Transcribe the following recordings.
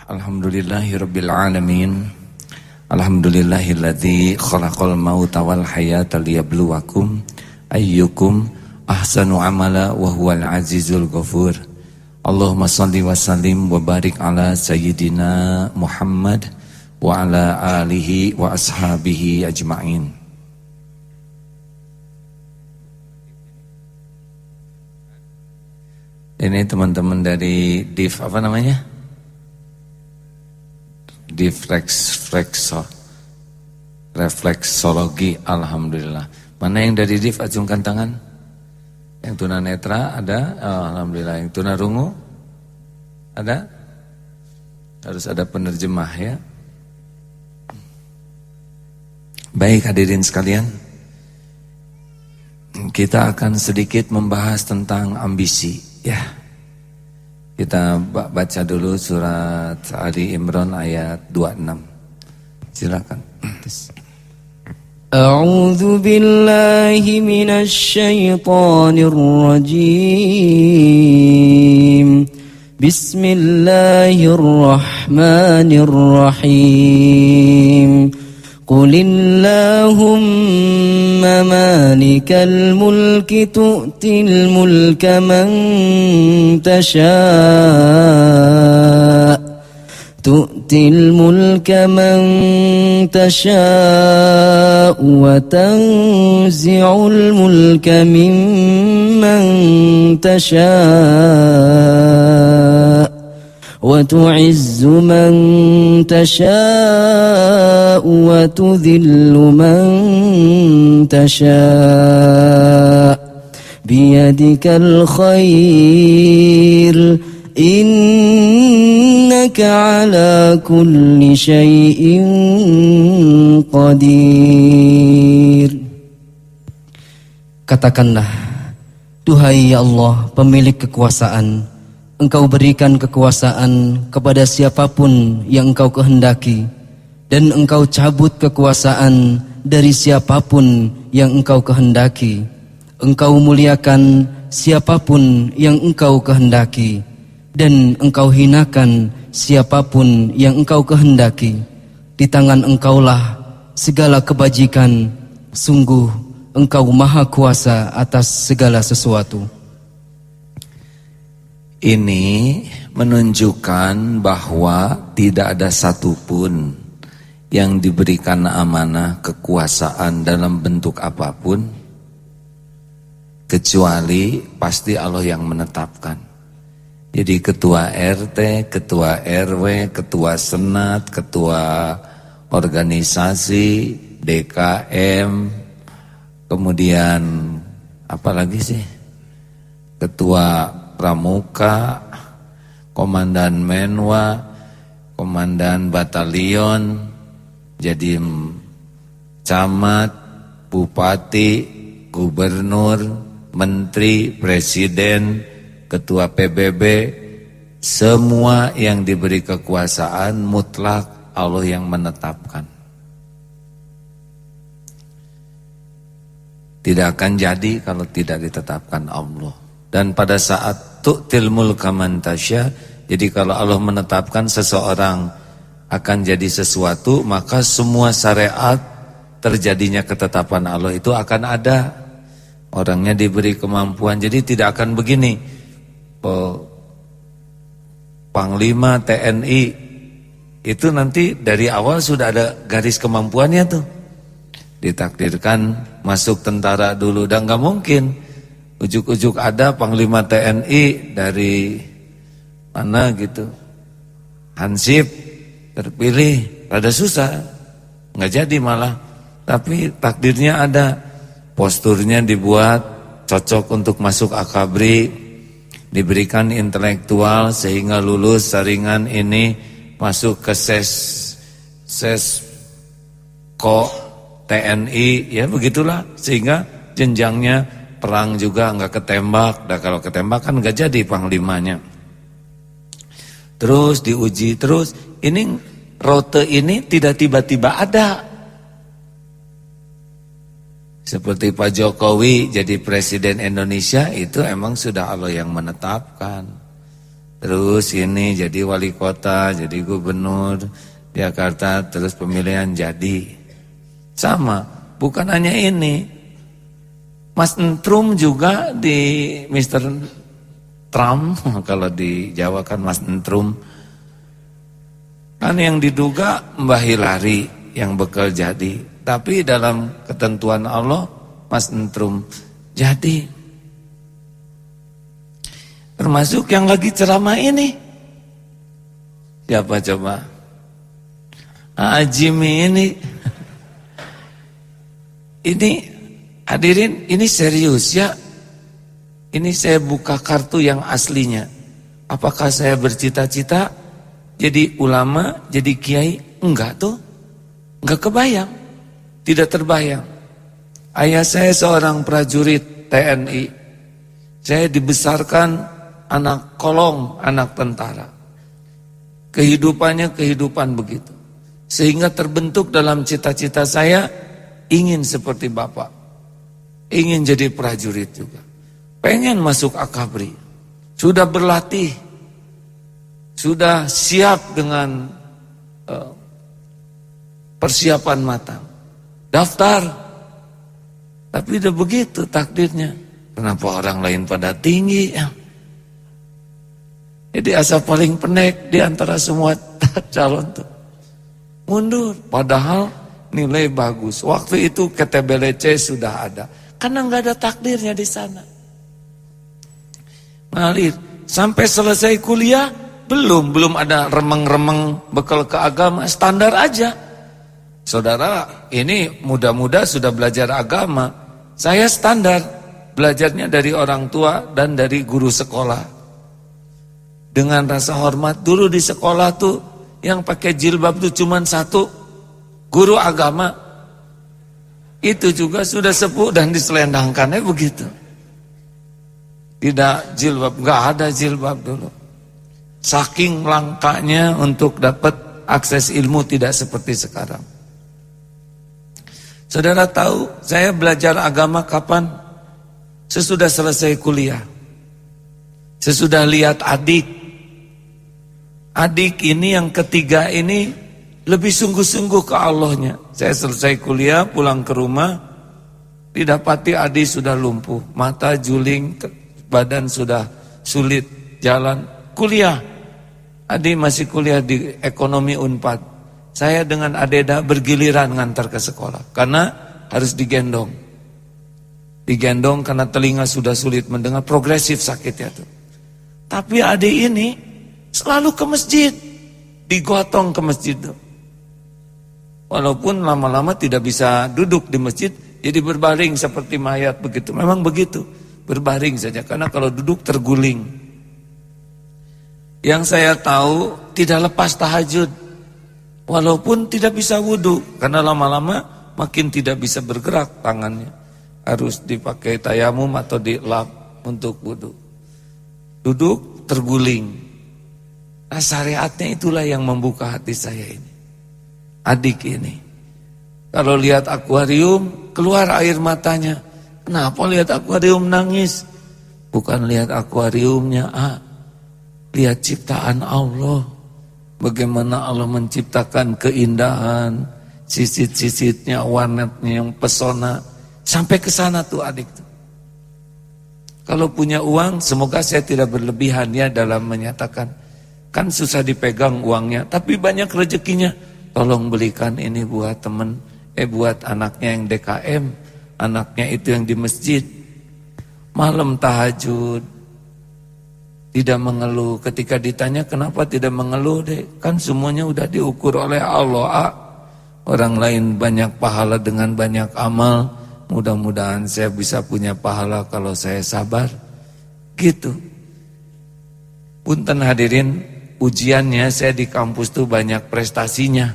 Alhamdulillahirabbil alamin. Alhamdulillahilladzi khalaqal mauta wal hayata liyabluwakum ayyukum ahsanu amala wa huwal azizul ghafur. Allahumma shalli wa sallim wa barik ala sayyidina Muhammad wa ala alihi wa ashabihi ajma'in. Ini teman-teman dari DIV apa namanya? Refleksologi. Alhamdulillah. Mana yang dari DIV, acungkan tangan. Yang tunanetra ada? Oh, alhamdulillah. Yang tunarungu ada? Harus ada penerjemah ya. Baik hadirin sekalian, kita akan sedikit membahas tentang ambisi ya. Kita baca dulu surat Ali Imran ayat 26. Silakan. A'udzu billahi minasy syaithanir rajim. Bismillahirrahmanirrahim. Qulillahumma malikal mulki tu'til mulka man tasha' tu'til mulka man tasha' wa tanzi'ul mulka mimman tasha' وتعز من تشاء وتذل من تشاء بيدك الخير إنك على كل شيء قدير. Katakanlah, Duhai ya Allah, pemilik kekuasaan, Engkau berikan kekuasaan kepada siapapun yang Engkau kehendaki, dan Engkau cabut kekuasaan dari siapapun yang Engkau kehendaki. Engkau muliakan siapapun yang Engkau kehendaki, dan Engkau hinakan siapapun yang Engkau kehendaki. Di tangan Engkaulah segala kebajikan. Sungguh Engkau maha kuasa atas segala sesuatu. Ini menunjukkan bahwa tidak ada satupun yang diberikan amanah kekuasaan dalam bentuk apapun kecuali pasti Allah yang menetapkan. Jadi ketua RT, ketua RW, ketua senat, ketua organisasi, DKM, kemudian apa lagi sih? Ketua Pramuka, komandan Menwa, komandan batalion, jadi camat, bupati, gubernur, menteri, presiden, ketua PBB, semua yang diberi kekuasaan mutlak Allah yang menetapkan. Tidak akan jadi kalau tidak ditetapkan Allah. Dan pada saat tu'til mulka man tasya, jadi kalau Allah menetapkan seseorang akan jadi sesuatu, maka semua syariat terjadinya ketetapan Allah itu akan ada. Orangnya diberi kemampuan, jadi tidak akan begini. Panglima TNI itu nanti dari awal sudah ada garis kemampuannya tuh. Ditakdirkan masuk tentara dulu, dan gak mungkin ujuk-ujuk ada Panglima TNI dari mana gitu, Hansip terpilih, rada susah, nggak jadi malah. Tapi takdirnya ada, posturnya dibuat cocok untuk masuk akabri, diberikan intelektual sehingga lulus saringan ini masuk ke Sesko TNI, ya begitulah, sehingga jenjangnya perang juga nggak ketembak. Nah, kalau ketembak kan nggak jadi panglimanya. Terus diuji terus. Ini rute ini tidak tiba-tiba ada. Seperti Pak Jokowi jadi presiden Indonesia, itu emang sudah Allah yang menetapkan. terus ini jadi wali kota, jadi gubernur Jakarta, terus pemilihan jadi. Sama, bukan hanya ini. Mas Entrum juga di Mr. Trump, kalau di Jawa kan Mas Entrum. Kan yang diduga Mbah Hilari yang bakal jadi. Tapi dalam ketentuan Allah, Mas Entrum jadi. Termasuk yang lagi ceramah ini. Siapa coba? Jimmy ini. Ini hadirin, ini serius ya. Ini saya buka kartu yang aslinya. Apakah saya bercita-cita jadi ulama, jadi kiai? Enggak tuh. Enggak kebayang. Tidak terbayang. Ayah saya seorang prajurit TNI. Saya dibesarkan anak kolong, anak tentara. Kehidupannya kehidupan begitu. Sehingga terbentuk dalam cita-cita saya ingin seperti bapak. Ingin jadi prajurit juga. Pengen masuk akabri. Sudah berlatih. Sudah siap dengan persiapan matang. Daftar. Tapi udah begitu takdirnya. Kenapa orang lain pada tinggi ya? Jadi asa paling pendek di antara semua calon tuh. Mundur. Padahal nilai bagus. Waktu itu KTBLC sudah ada. Karena nggak ada takdirnya di sana. Ngalir. Sampai selesai kuliah belum ada remeng-remeng bekal ke agama, standar aja. Saudara, ini muda-muda sudah belajar agama. Saya standar, belajarnya dari orang tua dan dari guru sekolah. Dengan rasa hormat, dulu di sekolah tuh yang pakai jilbab tuh cuma satu, guru agama. Itu juga sudah sepuh dan diselendangkannya begitu. Tidak jilbab, nggak ada jilbab dulu. Saking langkanya untuk dapat akses ilmu tidak seperti sekarang. Saudara tahu, saya belajar agama kapan? Sesudah selesai kuliah. Sesudah lihat adik. Adik ini yang ketiga ini lebih sungguh-sungguh ke Allahnya. Saya selesai kuliah, pulang ke rumah, didapati adik sudah lumpuh. Mata juling, badan sudah sulit jalan. Kuliah. Adik masih kuliah di ekonomi Unpad. Saya dengan Adeda bergiliran ngantar ke sekolah. Karena harus digendong. Digendong karena telinga sudah sulit mendengar. Progresif sakitnya tuh. Tapi adik ini selalu ke masjid. Digotong ke masjid tuh. Walaupun lama-lama tidak bisa duduk di masjid. Jadi berbaring seperti mayat begitu. Memang begitu. Berbaring saja. Karena kalau duduk terguling. Yang saya tahu tidak lepas tahajud. Walaupun tidak bisa wudhu, karena lama-lama makin tidak bisa bergerak tangannya. Harus dipakai tayamum atau dilap untuk wudhu. Duduk terguling. Nah, syariatnya itulah yang membuka hati saya ini. Adik ini. Kalau lihat akuarium, keluar air matanya. Kenapa lihat akuarium nangis? Bukan lihat akuariumnya, lihat ciptaan Allah. Bagaimana Allah menciptakan keindahan, sisit-sisitnya, warnanya yang pesona. Sampai ke sana tuh adik tuh. Kalau punya uang, semoga saya tidak berlebihan ya dalam menyatakan. Kan susah dipegang uangnya, tapi banyak rezekinya. Tolong belikan ini buat temen, buat anaknya yang DKM, anaknya itu yang di masjid. Malam tahajud. Tidak mengeluh. Ketika ditanya kenapa tidak mengeluh deh, kan semuanya udah diukur oleh Allah. Orang lain banyak pahala dengan banyak amal. Mudah-mudahan saya bisa punya pahala kalau saya sabar. Gitu. Punten hadirin, ujiannya saya di kampus tuh banyak prestasinya.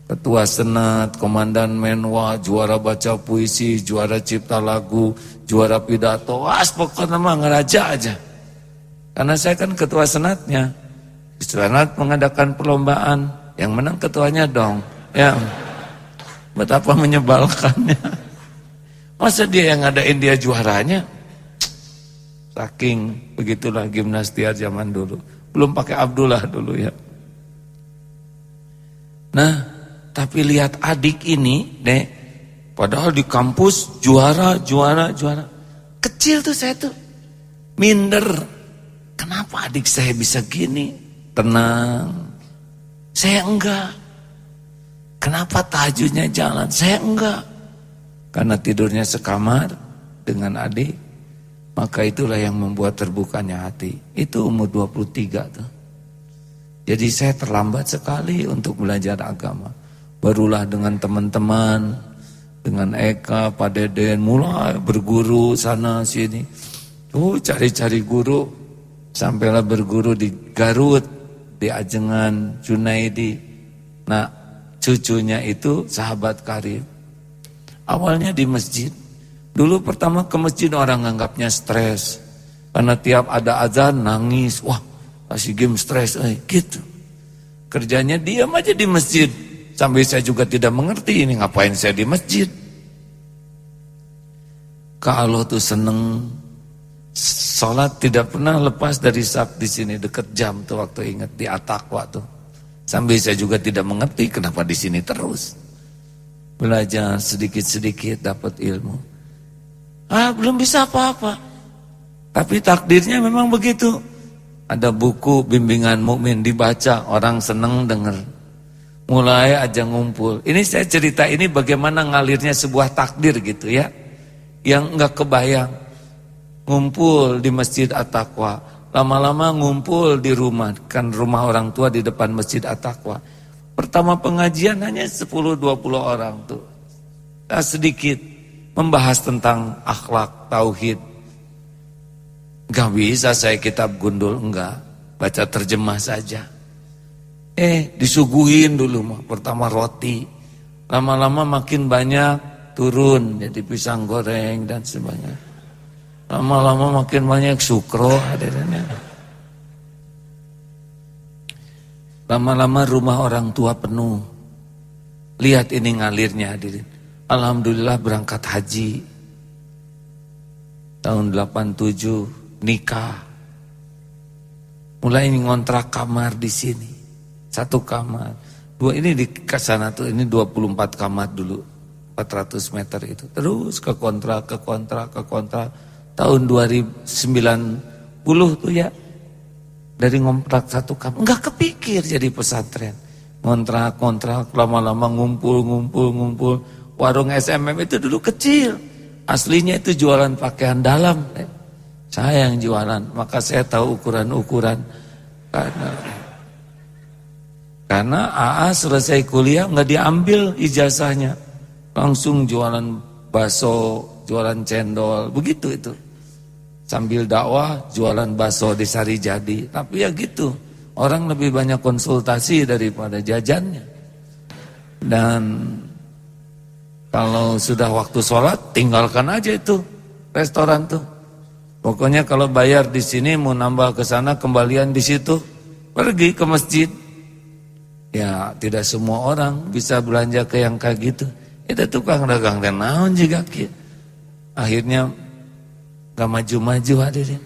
Ketua Senat, Komandan Menwa, juara baca puisi, juara cipta lagu, juara pidato. Pokoknya mah ngeraja aja. Karena saya kan ketua senatnya. Senat mengadakan perlombaan. Yang menang ketuanya dong. Ya, betapa menyebalkannya. Masa dia yang ngadain dia juaranya? Saking begitulah gimnastiar zaman dulu. belum pakai Abdullah dulu ya. Nah, tapi lihat adik ini, Dek, padahal di kampus juara. Kecil tuh saya tuh, minder. Kenapa adik saya bisa gini? Tenang. Saya enggak. Kenapa tahajudnya jalan? Saya enggak. Karena tidurnya sekamar dengan adik. Maka itulah yang membuat terbukanya hati. Itu umur 23 tuh. Jadi saya terlambat sekali untuk belajar agama. Barulah dengan teman-teman, dengan Eka, Pak Deden, mulai berguru sana sini. Cari-cari guru. Sampailah berguru di Garut, di Ajengan, Junaidi. Nah, cucunya itu sahabat karib. Awalnya di masjid. Dulu pertama ke masjid orang nganggapnya stres. Karena tiap ada azan nangis. Wah, kasih game stres, gitu. Kerjanya diam aja di masjid. Sampai saya juga tidak mengerti ini ngapain saya di masjid. Kalau tuh seneng sholat tidak pernah lepas dari sak di sini dekat jam tuh waktu ingat di At-Taqwa tuh. Sampai saya juga tidak mengerti kenapa di sini terus. Belajar sedikit-sedikit dapat ilmu. Belum bisa apa-apa. Tapi takdirnya memang begitu. Ada buku bimbingan mukmin dibaca, orang seneng denger. Mulai aja ngumpul. Ini saya cerita ini bagaimana ngalirnya sebuah takdir gitu ya. Yang enggak kebayang. Ngumpul di Masjid At-Taqwa. Lama-lama ngumpul di rumah. Kan rumah orang tua di depan Masjid At-Taqwa. Pertama pengajian hanya 10-20 orang tuh. Sedikit membahas tentang akhlak, tauhid. Gak bisa saya kitab gundul, enggak. Baca terjemah saja. Disuguhin dulu mah. Pertama roti. Lama-lama makin banyak turun. Jadi pisang goreng dan sebagainya. Lama-lama makin banyak sukro hadirannya. Lama-lama rumah orang tua penuh. Lihat ini ngalirnya hadirin. Alhamdulillah berangkat haji. Tahun 87 nikah. Mulai ngontrak kamar di sini. 1 kamar. 2 ini di sana tuh ini 24 kamar dulu. 400 meter itu. Terus ke kontrak. Tahun 2090 tuh ya. Dari ngontrak 1 kamar. Enggak kepikir jadi pesantren. Kontrak, lama-lama ngumpul. Warung SMM itu dulu kecil. Aslinya itu jualan pakaian dalam. Saya yang jualan. Maka saya tahu ukuran-ukuran. Karena AA selesai kuliah nggak diambil ijazahnya. Langsung jualan bakso, jualan cendol. Begitu itu. Sambil dakwah jualan bakso di Sarijadi. Tapi ya gitu. Orang lebih banyak konsultasi daripada jajannya. Dan kalau sudah waktu sholat, tinggalkan aja itu restoran tuh. Pokoknya kalau bayar di sini mau nambah ke sana kembalian di situ, pergi ke masjid. Ya tidak semua orang bisa belanja ke yang kayak gitu. Itu tukang dagang dan naon juga gitu. Akhirnya gak maju-maju hadirin.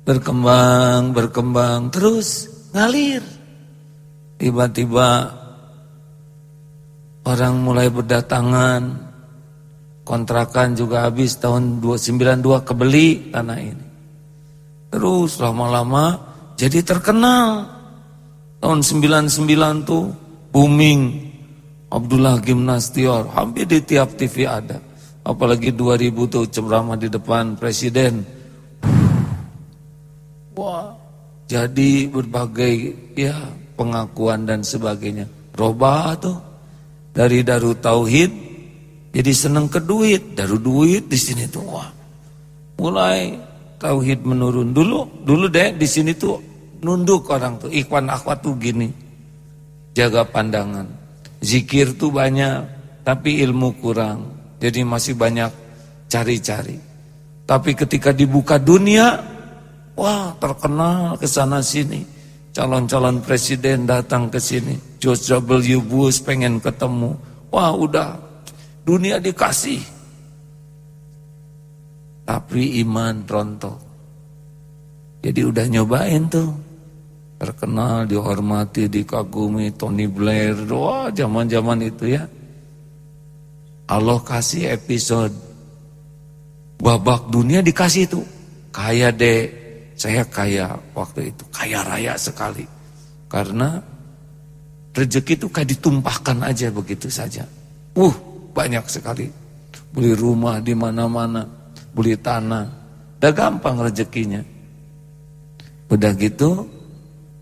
Berkembang terus ngalir. Tiba-tiba orang mulai berdatangan, kontrakan juga habis tahun 92 kebeli tanah ini. Terus lama-lama jadi terkenal. Tahun 99 tuh booming. Abdullah Gimnastior, hampir di tiap TV ada. Apalagi 2000 tuh ceramah di depan presiden. Wah, jadi berbagai ya pengakuan dan sebagainya. Robah tuh. Dari Darut Tauhid jadi seneng ke duit, Darut duit di sini tuh wah. Mulai tauhid menurun. Dulu deh di sini tuh nunduk orang tuh, ikhwan akhwat tuh gini. Jaga pandangan. Zikir tuh banyak, tapi ilmu kurang. Jadi masih banyak cari-cari. Tapi ketika dibuka dunia, wah terkenal ke sana sini. Calon-calon presiden datang ke sini. George W. Bush pengen ketemu. Wah udah dunia dikasih. Tapi iman rontok. Jadi udah nyobain tuh. Terkenal, dihormati, dikagumi, Tony Blair. Wah, zaman-zaman itu ya. Allah kasih episode. Babak dunia dikasih tuh. Kaya deh. Saya kaya waktu itu. Kaya raya sekali. Karena rezeki itu kayak ditumpahkan aja begitu saja. Banyak sekali. Beli rumah di mana-mana. Beli tanah. Udah gampang rezekinya. Udah gitu,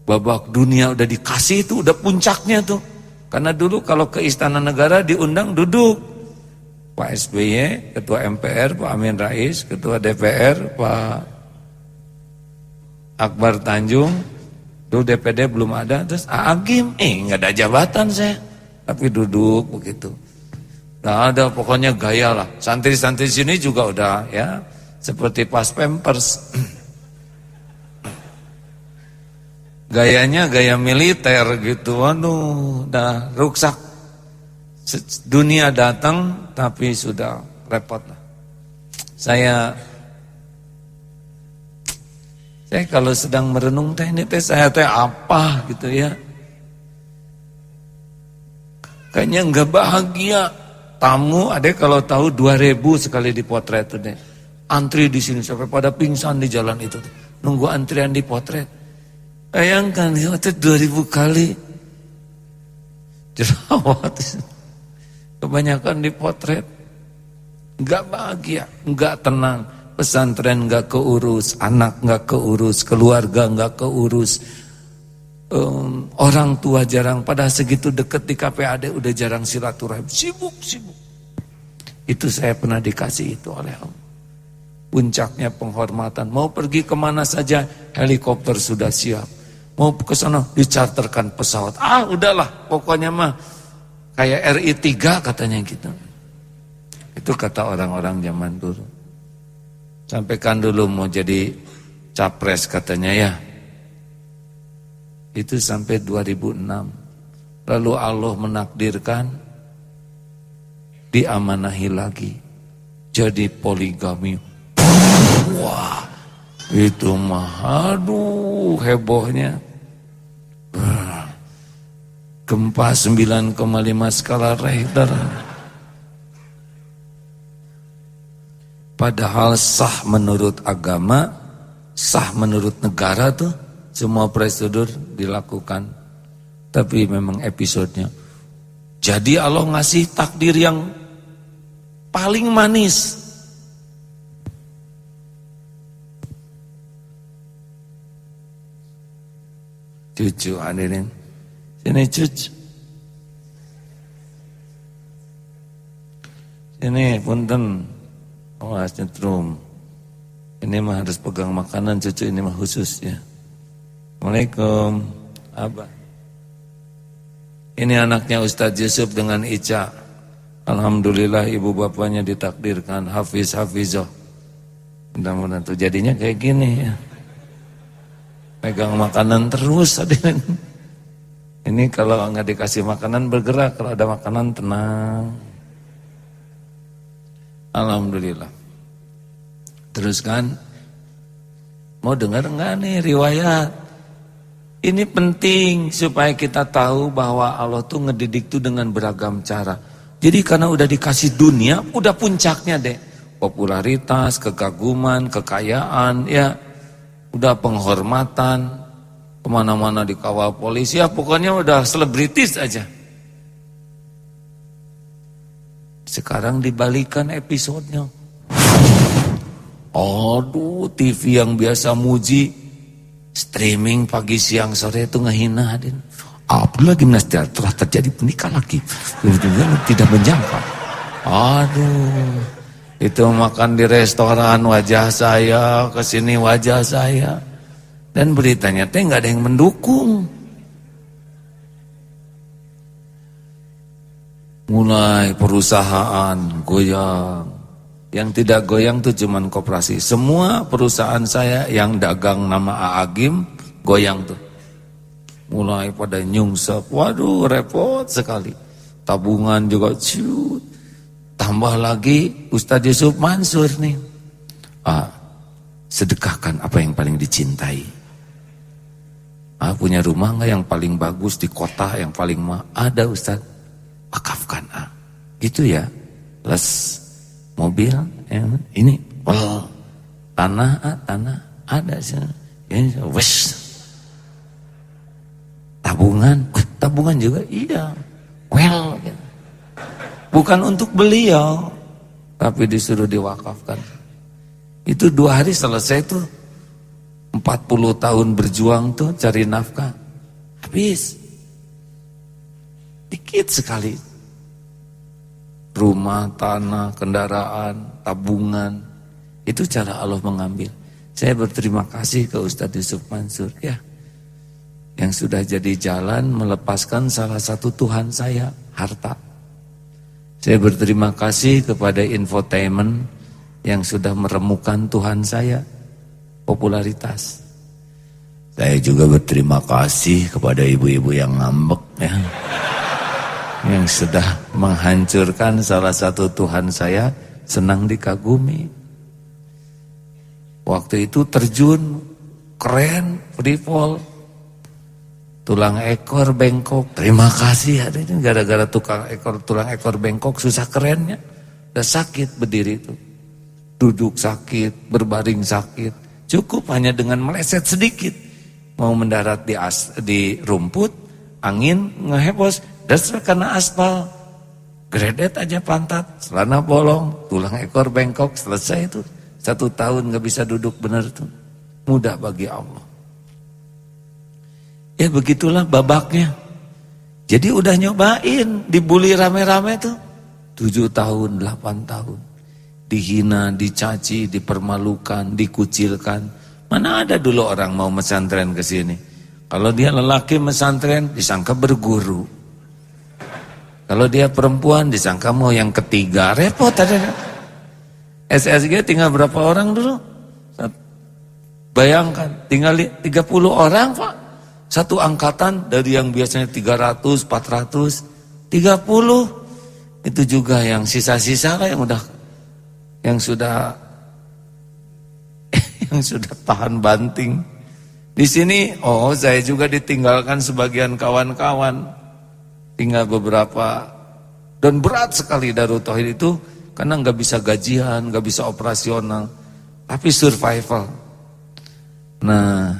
babak dunia udah dikasih itu, udah puncaknya tuh. Karena dulu kalau ke Istana Negara diundang duduk. Pak SBY, Ketua MPR, Pak Amin Rais, Ketua DPR, Pak Akbar Tanjung, dulu DPD belum ada, terus Agim, nggak ada jabatan saya, tapi duduk begitu. Nah ada pokoknya gaya lah. Santri-santri sini juga udah ya, seperti pas Pampers. Gayanya gaya militer gitu, waduh, udah ruksak. Dunia datang, tapi sudah repot lah. Saya kalau sedang merenung ini saya apa gitu ya. Kayaknya enggak bahagia. Tamu ada kalau tahu 2.000 sekali dipotret tuh deh. Antri di sini sampai pada pingsan di jalan itu. Nunggu antrian dipotret. Bayangkan itu 2.000 kali jerawat. Kebanyakan dipotret. Enggak bahagia, enggak tenang. Pesantren enggak keurus, anak enggak keurus, keluarga enggak keurus. Orang tua jarang, pada segitu deket di KPAD udah jarang silaturahim, sibuk. Itu saya pernah dikasih itu oleh Allah. Puncaknya penghormatan, mau pergi kemana saja helikopter sudah siap. Mau ke sana dicharterkan pesawat. Udahlah, pokoknya mah kayak RI3 katanya gitu. Itu kata orang-orang zaman dulu. Sampaikan dulu mau jadi capres katanya ya. Itu sampai 2006. Lalu Allah menakdirkan diamanahi lagi. Jadi poligami. Wah, itu mah aduh hebohnya. Gempa 9,5 skala Richter. Padahal sah menurut agama, sah menurut negara tuh semua prosedur dilakukan. Tapi memang episodenya. Jadi Allah ngasih takdir yang paling manis. Cucu hadirin. Sini cucu. Sini punten. Nyetrum. Ini mah harus pegang makanan cucu, ini mah khusus ya. Assalamualaikum. Abah. Ini anaknya Ustadz Yusuf dengan Ica. Alhamdulillah ibu bapaknya ditakdirkan hafizah. Mudah-mudahan tuh jadinya kayak gini ya. Pegang makanan terus hadirin. Ini kalau nggak dikasih makanan bergerak, kalau ada makanan tenang. Alhamdulillah. Terus kan, mau dengar enggak nih riwayat? Ini penting supaya kita tahu bahwa Allah tuh ngedidik tuh dengan beragam cara. Jadi karena udah dikasih dunia, udah puncaknya deh. Popularitas, kekaguman, kekayaan, ya. Udah penghormatan, kemana-mana dikawal polisi, ya pokoknya udah selebritis aja. Sekarang dibalikan episodenya. Aduh, TV yang biasa muji, streaming pagi siang sore itu ngehina hadirin. Abdullah gimnas telah terjadi menikah lagi. Tidak menjangka. Aduh, itu makan di restoran wajah saya, kesini wajah saya. Dan beritanya nggak ada yang mendukung. Mulai perusahaan goyang. Yang tidak goyang tuh cuman koperasi. Semua perusahaan saya yang dagang nama Aagim goyang tuh. Mulai pada nyungsep. Waduh repot sekali. Tabungan juga ciut. Tambah lagi Ustadz Yusuf Mansur nih. sedekahkan apa yang paling dicintai. Punya rumah nggak yang paling bagus di kota, yang paling ada Ustaz, wakafkan. Gitu ya. Plus mobil, ya, ini tanah ada sih. Ini wes. Tabungan juga iya. Gitu. Bukan untuk beliau, tapi disuruh diwakafkan. Itu 2 hari selesai tuh. 40 tahun berjuang tuh cari nafkah. Habis. Dikit sekali. Rumah, tanah, kendaraan, tabungan. Itu cara Allah mengambil. Saya berterima kasih ke Ustadz Yusuf Mansur ya. Yang sudah jadi jalan melepaskan salah satu Tuhan saya, harta. Saya berterima kasih kepada infotainment yang sudah meremukan Tuhan saya, popularitas. Saya juga berterima kasih kepada ibu-ibu yang ngambek ya, yang sudah menghancurkan salah satu Tuhan saya, senang dikagumi. Waktu itu terjun, keren, free fall, tulang ekor bengkok. Terima kasih ada ini gara-gara tulang ekor bengkok susah kerennya. Udah sakit berdiri itu. Duduk sakit, berbaring sakit. Cukup hanya dengan meleset sedikit. Mau mendarat di rumput, angin ngehebos, dasar karena aspal. Gredet aja pantat, celana bolong, tulang ekor bengkok, selesai itu. 1 tahun gak bisa duduk benar tuh. Mudah bagi Allah. Ya begitulah babaknya. Jadi udah nyobain, dibully rame-rame tuh. 7 tahun, 8 tahun. Dihina, dicaci, dipermalukan, dikucilkan. Mana ada dulu orang mau pesantren ke sini. Kalau dia lelaki pesantren disangka berguru. Kalau dia perempuan disangka mau yang ketiga. Repot ada. SSG tinggal berapa orang dulu? Bayangkan, tinggal 30 orang Pak. Satu angkatan dari yang biasanya 300, 400, 30. Itu juga yang sisa-sisa lah yang sudah tahan banting. Di sini, saya juga ditinggalkan sebagian kawan-kawan. Tinggal beberapa. Dan berat sekali Darut Tauhid itu karena nggak bisa gajian, nggak bisa operasional, tapi survival. Nah,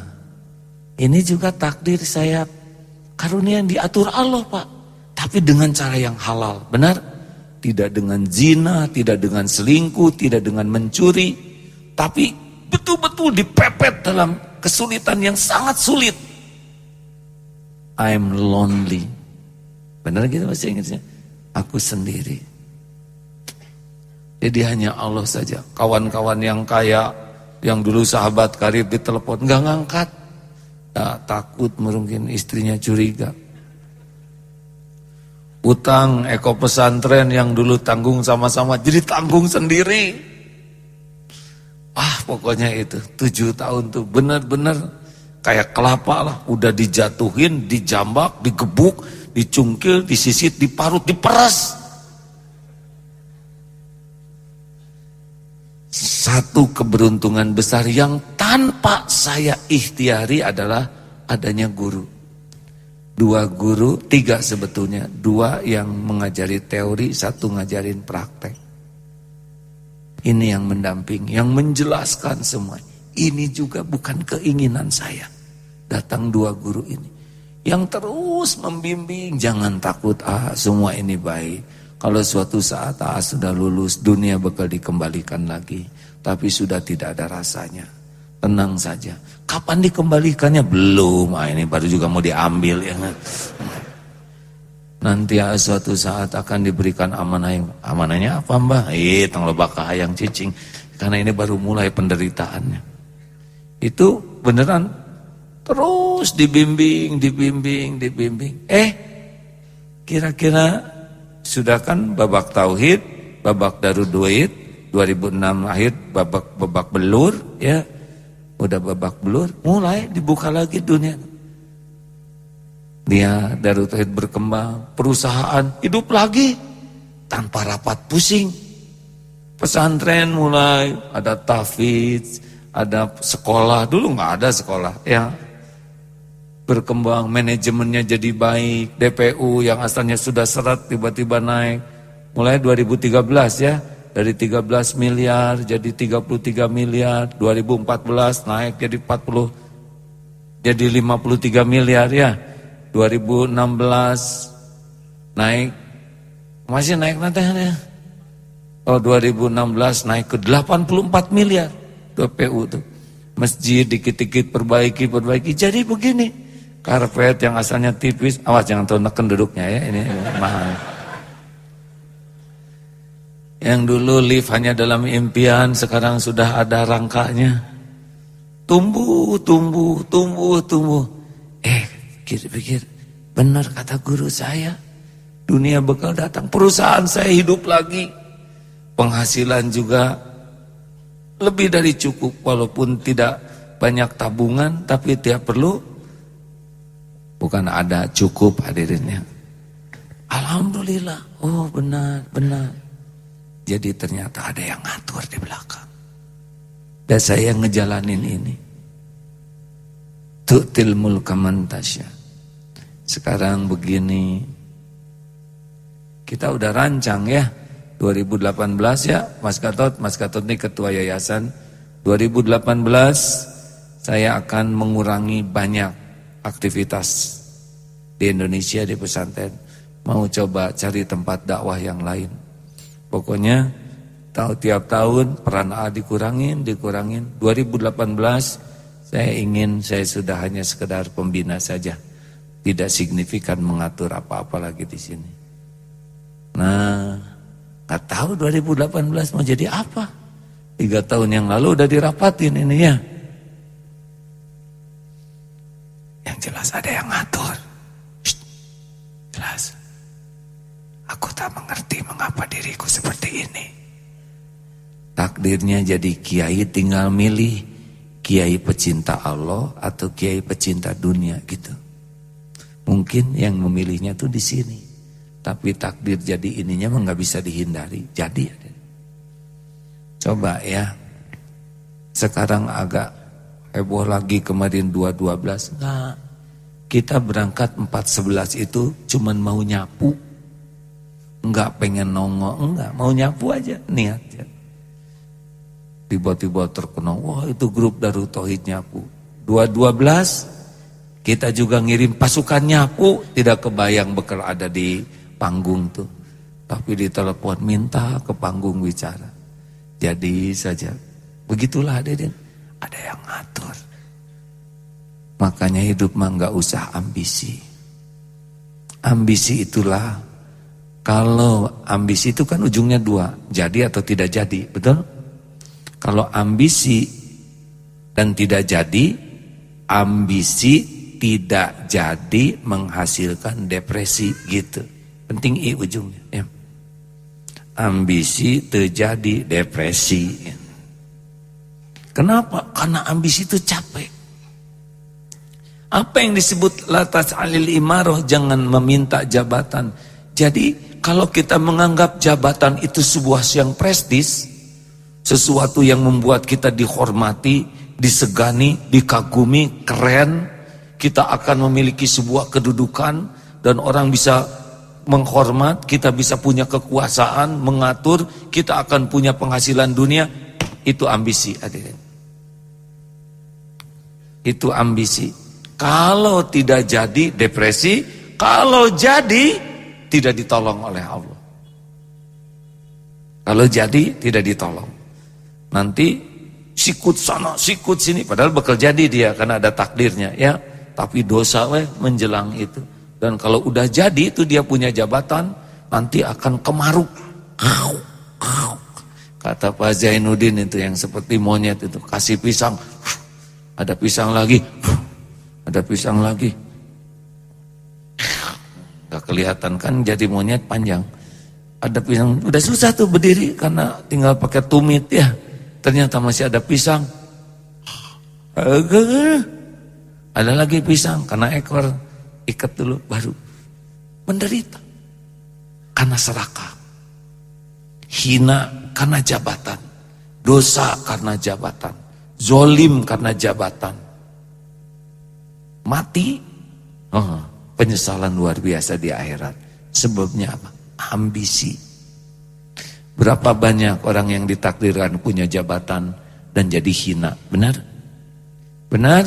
ini juga takdir saya, karunia yang diatur Allah Pak, tapi dengan cara yang halal, benar? Tidak dengan zina, tidak dengan selingkuh, tidak dengan mencuri, tapi betul-betul dipepet dalam kesulitan yang sangat sulit. I'm lonely. Benar gitu bahasa Inggrisnya? Aku sendiri. Jadi hanya Allah saja. Kawan-kawan yang kaya, yang dulu sahabat karib ditelepon, nggak ngangkat. Ya, takut mungkin istrinya curiga. Utang eko pesantren yang dulu tanggung sama-sama, jadi tanggung sendiri. Pokoknya itu 7 tahun tuh benar-benar kayak kelapa lah. Udah dijatuhin, dijambak, digebuk, dicungkil, disisit, diparut, diperas. Satu keberuntungan besar yang tanpa saya ikhtiari adalah adanya guru. 2 guru, 3 sebetulnya. 2 yang mengajari teori, 1 ngajarin praktek. Ini yang mendamping, yang menjelaskan semua. Ini juga bukan keinginan saya. Datang 2 guru ini. Yang terus membimbing, jangan takut, semua ini baik. Kalau suatu saat sudah lulus, dunia bakal dikembalikan lagi. Tapi sudah tidak ada rasanya. Tenang saja. Kapan dikembalikannya? Belum. Ini baru juga mau diambil ya. Nanti suatu saat akan diberikan amanah. Amanahnya apa Mbah? Tang lebaka hayang cicing. Karena ini baru mulai penderitaannya. Itu beneran terus dibimbing. Kira-kira sudah kan babak tauhid, babak Darut Tauhid, 2006 lahir babak belur ya. Udah babak belur, mulai dibuka lagi dunia. Dia Darut Tauhid berkembang, perusahaan hidup lagi tanpa rapat pusing. Pesantren mulai ada tahfidz, ada sekolah, dulu nggak ada sekolah, ya. Berkembang, manajemennya jadi baik, DPU yang asalnya sudah seret tiba-tiba naik. Mulai 2013 ya, dari 13 miliar jadi 33 miliar, 2014 naik jadi 53 miliar ya. 2016 naik, masih naik nanti ya. Oh 2016 naik ke 84 miliar DPU tuh. Masjid dikit-dikit perbaiki, jadi begini. Karpet yang asalnya tipis, awas jangan tahu neken duduknya ya, ini mahal. Yang dulu lift hanya dalam impian, sekarang sudah ada rangkanya. Tumbuh. Pikir-pikir, benar kata guru saya, dunia bakal datang, perusahaan saya hidup lagi. Penghasilan juga lebih dari cukup, walaupun tidak banyak tabungan, tapi tiap perlu. Bukan ada, cukup hadirinnya. Alhamdulillah, oh benar. Jadi ternyata ada yang ngatur di belakang. Dan saya ngejalanin ini. Tu'til mulka man tasya. Sekarang begini, kita udah rancang ya, 2018 ya, Mas Gatot ini ketua yayasan. 2018 saya akan mengurangi banyak aktivitas di Indonesia di pesantren, mau coba cari tempat dakwah yang lain. Pokoknya tiap tahun peran A dikurangin. 2018 saya sudah hanya sekedar pembina saja, tidak signifikan mengatur apa-apa lagi di sini. Nah, nggak tahu 2018 mau jadi apa. 3 tahun yang lalu udah dirapatin ini ya. Yang jelas ada yang ngatur. Jelas. Aku tak mengerti mengapa diriku seperti ini. Takdirnya jadi kiai tinggal milih kiai pecinta Allah atau kiai pecinta dunia gitu. Mungkin yang memilihnya tuh di sini. Tapi takdir jadi ininya mah nggak bisa dihindari. Jadi coba ya. Sekarang agak heboh lagi, kemarin 2.12. Enggak. Kita berangkat 4.11 itu cuman mau nyapu. Enggak pengen nongol, enggak, mau nyapu aja niatnya. Tiba-tiba terkenal, wah itu grup Darut Tauhid nyapu. 2.12 kita juga ngirim pasukan nyapu, tidak kebayang bakal ada di panggung tuh. Tapi ditelepon minta ke panggung bicara. Jadi saja. Begitulah hadirin, ada yang ngatur. Makanya hidup mah nggak usah ambisi. Ambisi itulah, kalau ambisi itu kan ujungnya 2, jadi atau tidak jadi, betul? Kalau ambisi dan tidak jadi, ambisi tidak jadi menghasilkan depresi gitu. Penting I ujungnya ya. Ambisi terjadi depresi. Kenapa? Karena ambisi itu capek. Apa yang disebut latas alil imaroh, jangan meminta jabatan. Jadi kalau kita menganggap jabatan itu sebuah yang prestis, sesuatu yang membuat kita dihormati, disegani, dikagumi, keren, kita akan memiliki sebuah kedudukan dan orang bisa menghormat, kita bisa punya kekuasaan, mengatur, kita akan punya penghasilan dunia. Itu ambisi, hadirin. Itu ambisi. Kalau tidak jadi, depresi. Kalau jadi, tidak ditolong oleh Allah. Kalau jadi, tidak ditolong. Nanti sikut sana, sikut sini. Padahal bakal jadi dia, karena ada takdirnya ya. Tapi dosa menjelang itu. Dan kalau udah jadi itu dia punya jabatan, nanti akan kemaruk. Kata Pak Zainuddin itu yang seperti monyet itu, kasih pisang. Ada pisang lagi. Ada pisang lagi. Gak kelihatan kan jadi monyet panjang. Ada pisang, udah susah tuh berdiri karena tinggal pakai tumit ya. Ternyata masih ada pisang. Ada lagi pisang karena ekor ikat dulu baru. Menderita karena serakah. Hina karena jabatan. Dosa karena jabatan. zolim karena jabatan, mati, penyesalan luar biasa di akhirat. Sebabnya apa? Ambisi. Berapa banyak orang yang ditakdirkan punya jabatan dan jadi hina, benar? Benar?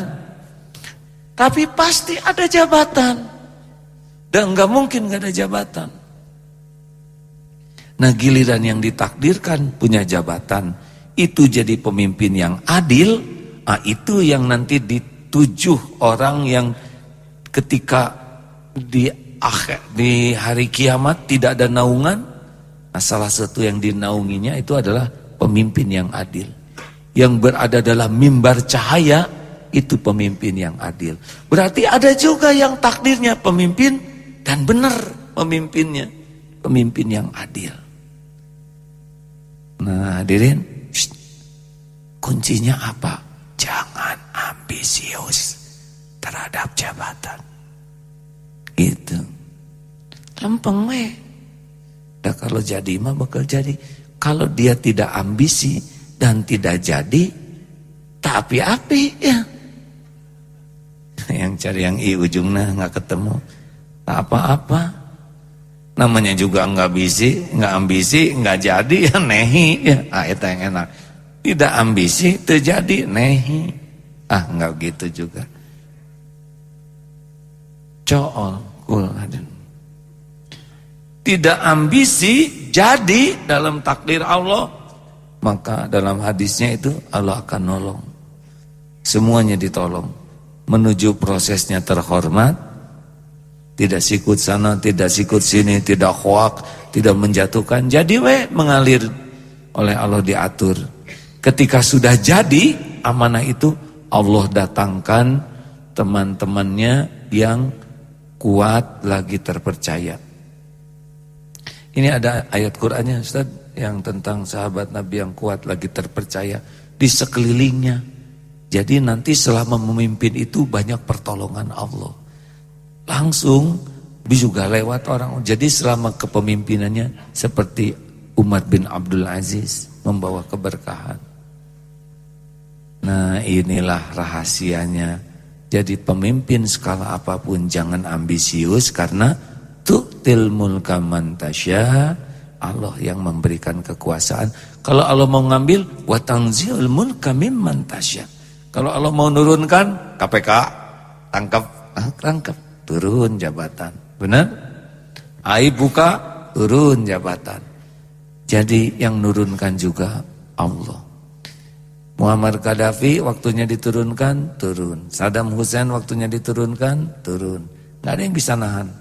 Tapi pasti ada jabatan, dan enggak mungkin enggak ada jabatan. Nah, giliran yang ditakdirkan punya jabatan, itu jadi pemimpin yang adil, itu yang nanti ditujuh orang yang ketika di hari kiamat tidak ada naungan. Nah, salah satu yang dinaunginya itu adalah pemimpin yang adil. Yang berada dalam mimbar cahaya, itu pemimpin yang adil. Berarti ada juga yang takdirnya pemimpin dan benar pemimpinnya, pemimpin yang adil. Nah, hadirin, kuncinya apa? Jangan ambisius terhadap jabatan. Gitu. Lempeng weh. Nah, kalau jadi mah bakal jadi. Kalau dia tidak ambisi dan tidak jadi, tapi api ya. Yang cari yang i ujungnya nggak ketemu, tak apa-apa. Namanya juga nggak ambisi, nggak jadi ya nehi ya. Itu yang enak. Tidak ambisi terjadi nehi. Nggak gitu juga. Cool. Tidak ambisi jadi dalam takdir Allah, maka dalam hadisnya itu Allah akan nolong. Semuanya ditolong menuju prosesnya terhormat. Tidak sikut sana, tidak sikut sini, tidak hoak, tidak menjatuhkan. Jadi mengalir oleh Allah diatur. Ketika sudah jadi amanah itu, Allah datangkan teman-temannya yang kuat lagi terpercaya. Ini ada ayat Qur'annya Ustaz yang tentang sahabat Nabi yang kuat lagi terpercaya di sekelilingnya. Jadi nanti selama memimpin itu banyak pertolongan Allah. Langsung juga lewat orang. Jadi selama kepemimpinannya seperti Umar bin Abdul Aziz membawa keberkahan. Nah, inilah rahasianya. Jadi pemimpin skala apapun jangan ambisius, karena tu'til mulka man tasya, Allah yang memberikan kekuasaan. Kalau Allah mau ngambil, wa tanzilul mulka mimman tasya. Kalau Allah mau nurunkan, KPK tangkap, turun jabatan. Benar? Aib buka, turun jabatan. Jadi yang nurunkan juga Allah. Muammar Gaddafi waktunya diturunkan, turun. Saddam Hussein waktunya diturunkan, turun. Gak ada yang bisa nahan.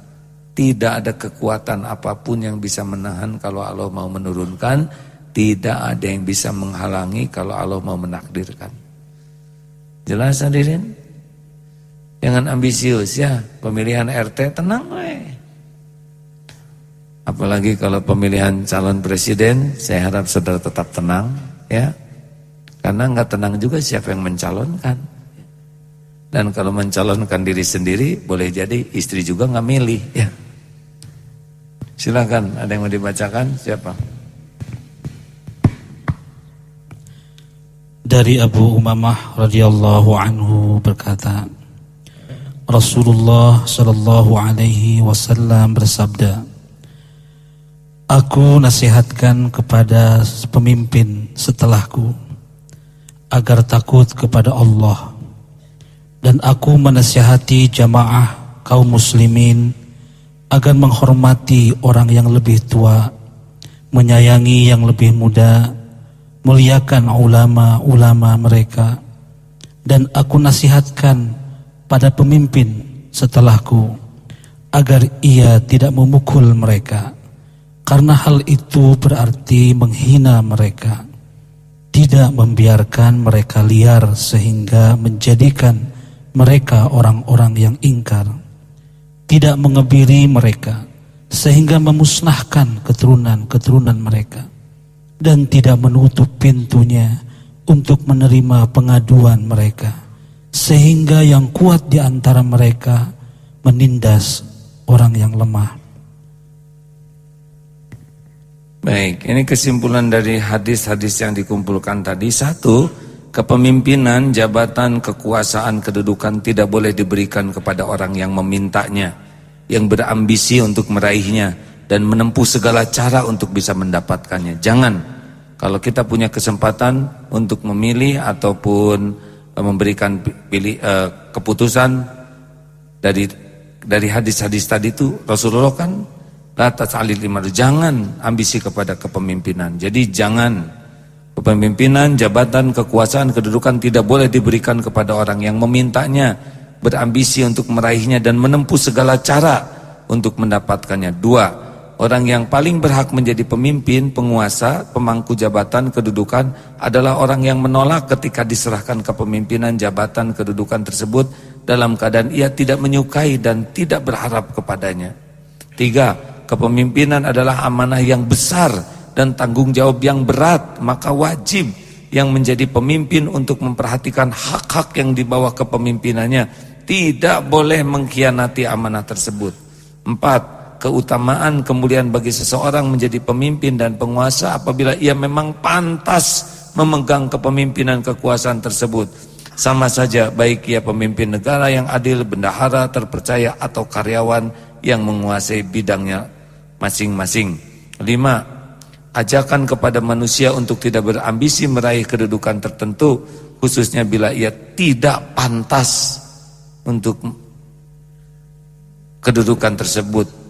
Tidak ada kekuatan apapun yang bisa menahan kalau Allah mau menurunkan. Tidak ada yang bisa menghalangi kalau Allah mau menakdirkan. Jelas hadirin? Jangan ambisius ya. Pemilihan RT tenang weh. Apalagi kalau pemilihan calon presiden, saya harap saudara tetap tenang ya. Karena enggak tenang juga siapa yang mencalonkan. Dan kalau mencalonkan diri sendiri, boleh jadi istri juga enggak milih ya. Silakan, ada yang mau dibacakan? Siapa? Dari Abu Umamah radhiyallahu anhu berkata, Rasulullah sallallahu alaihi wasallam bersabda, aku nasihatkan kepada pemimpin setelahku agar takut kepada Allah, dan aku menasihati jamaah kaum muslimin agar menghormati orang yang lebih tua, menyayangi yang lebih muda, muliakan ulama-ulama mereka. Dan aku nasihatkan pada pemimpin setelahku agar ia tidak memukul mereka, karena hal itu berarti menghina mereka, tidak membiarkan mereka liar sehingga menjadikan mereka orang-orang yang ingkar, tidak mengebiri mereka sehingga memusnahkan keturunan-keturunan mereka, dan tidak menutup pintunya untuk menerima pengaduan mereka, sehingga yang kuat di antara mereka menindas orang yang lemah. Baik, ini kesimpulan dari hadis-hadis yang dikumpulkan tadi. Satu, kepemimpinan, jabatan, kekuasaan, kedudukan tidak boleh diberikan kepada orang yang memintanya, yang berambisi untuk meraihnya dan menempuh segala cara untuk bisa mendapatkannya. Jangan. Kalau kita punya kesempatan untuk memilih ataupun memberikan keputusan dari hadis-hadis tadi itu, Rasulullah kan la tas'alil imar, jangan ambisi kepada kepemimpinan. Jadi jangan, kepemimpinan, jabatan, kekuasaan, kedudukan tidak boleh diberikan kepada orang yang memintanya, berambisi untuk meraihnya dan menempuh segala cara untuk mendapatkannya. 2. Orang yang paling berhak menjadi pemimpin, penguasa, pemangku jabatan, kedudukan adalah orang yang menolak ketika diserahkan kepemimpinan, jabatan, kedudukan tersebut dalam keadaan ia tidak menyukai dan tidak berharap kepadanya. 3. Kepemimpinan adalah amanah yang besar dan tanggung jawab yang berat, maka wajib yang menjadi pemimpin untuk memperhatikan hak-hak yang dibawa kepemimpinannya, tidak boleh mengkhianati amanah tersebut. 4. Keutamaan kemuliaan bagi seseorang menjadi pemimpin dan penguasa apabila ia memang pantas memegang kepemimpinan kekuasaan tersebut. Sama saja baik ia pemimpin negara yang adil, bendahara, terpercaya atau karyawan yang menguasai bidangnya masing-masing. 5. Ajakan kepada manusia untuk tidak berambisi meraih kedudukan tertentu, khususnya bila ia tidak pantas untuk kedudukan tersebut.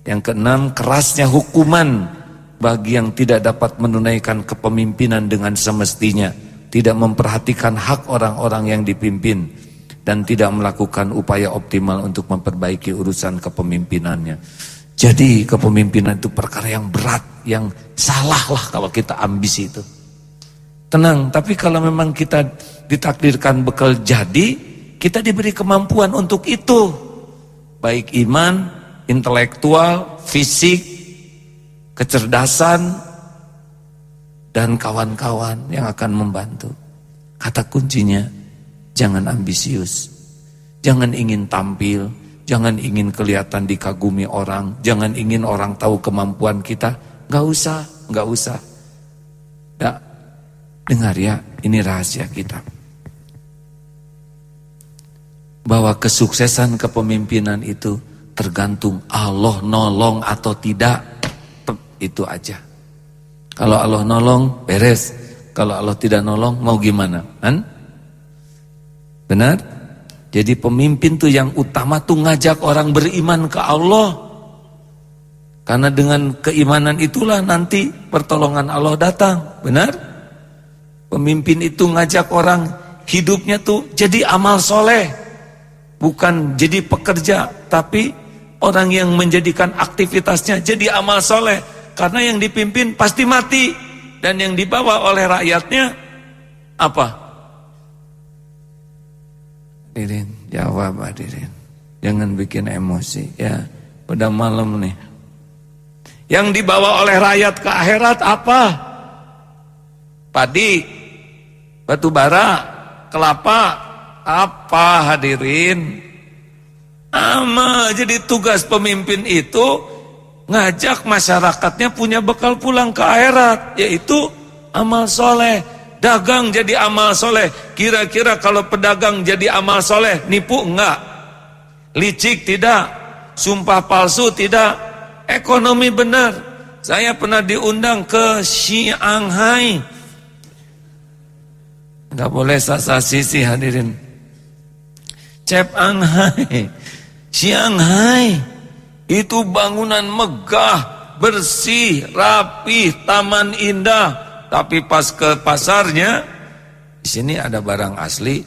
Yang 6, kerasnya hukuman bagi yang tidak dapat menunaikan kepemimpinan dengan semestinya, tidak memperhatikan hak orang-orang yang dipimpin, dan tidak melakukan upaya optimal untuk memperbaiki urusan kepemimpinannya. Jadi kepemimpinan itu perkara yang berat, yang salah lah kalau kita ambisi itu. Tenang, tapi kalau memang kita ditakdirkan bekal jadi, kita diberi kemampuan untuk itu. Baik iman, intelektual, fisik, kecerdasan, dan kawan-kawan yang akan membantu. Kata kuncinya, jangan ambisius, jangan ingin tampil, jangan ingin kelihatan dikagumi orang, jangan ingin orang tahu kemampuan kita. Gak usah. Ya, dengar ya, ini rahasia kita. Bahwa kesuksesan kepemimpinan itu tergantung Allah nolong atau tidak, itu aja. Kalau Allah nolong, beres. Kalau Allah tidak nolong, mau gimana? Kan? Benar? Jadi pemimpin tuh yang utama tuh ngajak orang beriman ke Allah. Karena dengan keimanan itulah nanti pertolongan Allah datang. Benar? Pemimpin itu ngajak orang hidupnya tuh jadi amal soleh. Bukan jadi pekerja, tapi orang yang menjadikan aktivitasnya jadi amal soleh. Karena yang dipimpin pasti mati. Dan yang dibawa oleh rakyatnya apa? Hadirin, jawab hadirin. Jangan bikin emosi ya. Udah malam nih. Yang dibawa oleh rakyat ke akhirat apa? Padi, batu bara, kelapa, apa hadirin? Jadi tugas pemimpin itu ngajak masyarakatnya punya bekal pulang ke akhirat, yaitu amal soleh. Dagang jadi amal soleh. Kira-kira kalau pedagang jadi amal soleh, nipu enggak? Licik tidak? Sumpah palsu tidak? Ekonomi benar. Saya pernah diundang ke Shanghai. Enggak boleh sasasi hadirin. Shanghai itu bangunan megah, bersih, rapih, taman indah. Tapi pas ke pasarnya, di sini ada barang asli.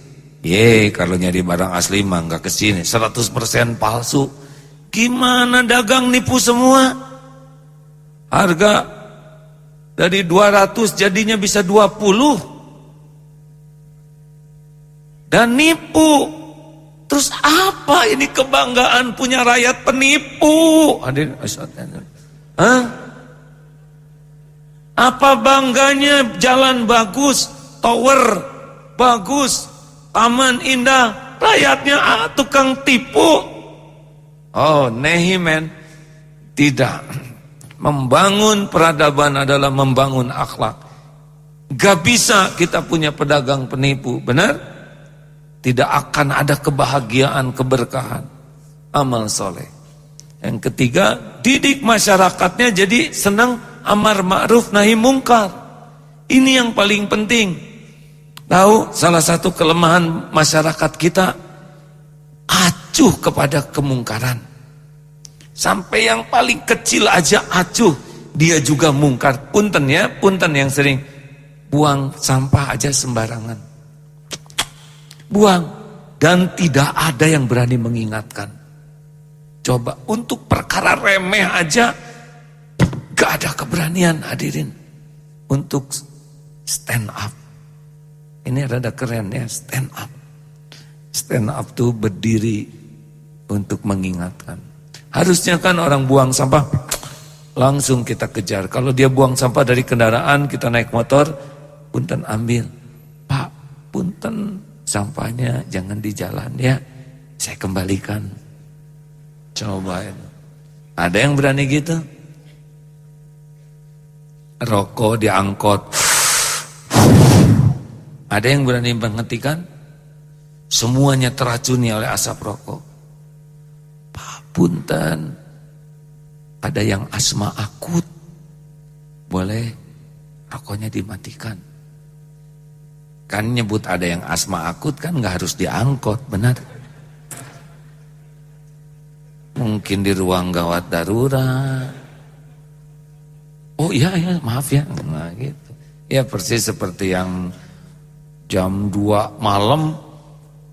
Kalau nyari barang asli mah nggak kesini. 100% palsu. Gimana dagang nipu semua? Harga dari 200 jadinya bisa 20. Dan nipu. Terus apa ini kebanggaan punya rakyat penipu? Apa bangganya jalan bagus, tower bagus, taman indah, rakyatnya tukang tipu? Oh, nehimen. Tidak. Membangun peradaban adalah membangun akhlak. Gak bisa kita punya pedagang penipu, benar? Tidak akan ada kebahagiaan, keberkahan, amal soleh. Yang ketiga, didik masyarakatnya jadi senang amar ma'ruf nahi mungkar. Ini yang paling penting. Tahu salah satu kelemahan masyarakat kita, acuh kepada kemungkaran. Sampai yang paling kecil aja acuh, dia juga mungkar. Punten ya, punten yang sering buang sampah aja sembarangan. Buang. Dan tidak ada yang berani mengingatkan. Coba untuk perkara remeh aja gak ada keberanian hadirin untuk stand up. Ini rada keren ya, stand up. Stand up tuh berdiri untuk mengingatkan. Harusnya kan orang buang sampah langsung kita kejar. Kalau dia buang sampah dari kendaraan, kita naik motor, punten ambil. Pak, punten sampahnya jangan di jalan ya, saya kembalikan. Cobain. Ada yang berani gitu? Rokok diangkot. Ada yang berani menghentikan? Semuanya teracuni oleh asap rokok. Pak, punten. Ada yang asma akut. Boleh rokoknya dimatikan. Kan nyebut ada yang asma akut kan gak harus diangkot, benar? Mungkin di ruang gawat darurat. Oh iya, maaf ya. Nah gitu. Ya persis seperti yang jam 2 malam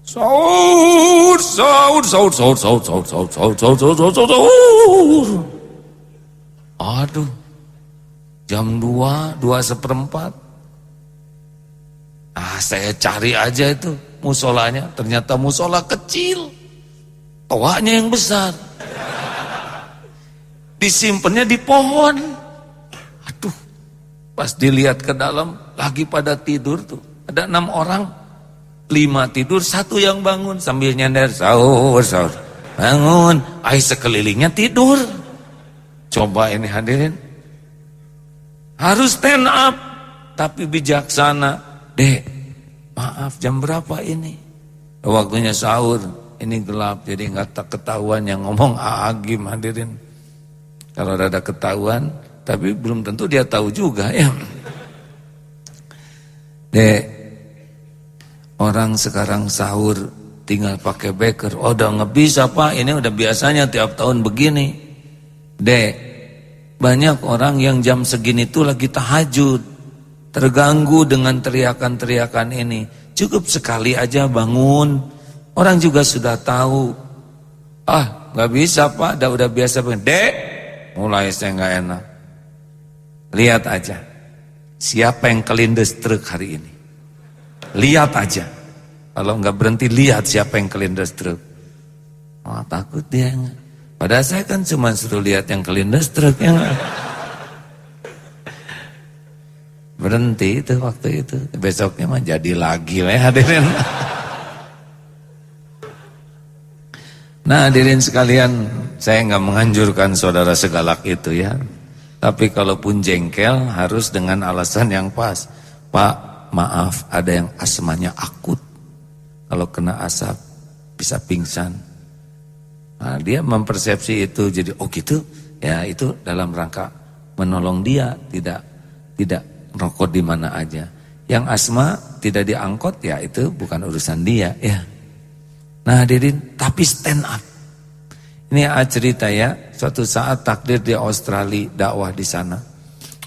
sahur. Aduh. Jam 2:02. Saya cari aja itu musolanya. Ternyata musola kecil. Toanya yang besar. Disimpannya di pohon. Aduh. Pas dilihat ke dalam lagi pada tidur tuh. Ada 6 orang, 5 tidur, 1 yang bangun sambil nyender sahur. Bangun, sekelilingnya tidur. Coba ini hadirin. Harus stand up, tapi bijaksana. Dek, maaf jam berapa ini? Waktunya sahur, ini gelap jadi nggak ketahuan yang ngomong Agim hadirin. Kalau ada ketahuan, tapi belum tentu dia tahu juga ya. Dek, orang sekarang sahur tinggal pakai beker. Oh udah nggak bisa Pak, ini udah biasanya tiap tahun begini. Dek, banyak orang yang jam segini tuh lagi tahajud, terganggu dengan teriakan-teriakan ini. Cukup sekali aja bangun, orang juga sudah tahu. Nggak bisa Pak, udah biasa. Dek, mulai saya nggak enak. Lihat aja, siapa yang kelindes truk hari ini? Lihat aja. Kalau nggak berhenti lihat siapa yang kelindes truk. Takut dia. Padahal saya kan cuma suruh lihat yang kelindes truk yang berhenti itu waktu itu. Besoknya mah jadi lagi lah hadirin. Nah hadirin sekalian, saya nggak menganjurkan saudara segalak itu ya. Tapi kalaupun jengkel harus dengan alasan yang pas. Pak, maaf ada yang asmanya akut. Kalau kena asap bisa pingsan. Nah, dia mempersepsi itu jadi gitu. Ya itu dalam rangka menolong dia, tidak merokok di mana aja. Yang asma tidak diangkot ya itu bukan urusan dia ya. Nah hadirin, tapi stand up. Ini cerita ya, suatu saat takdir di Australia dakwah di sana.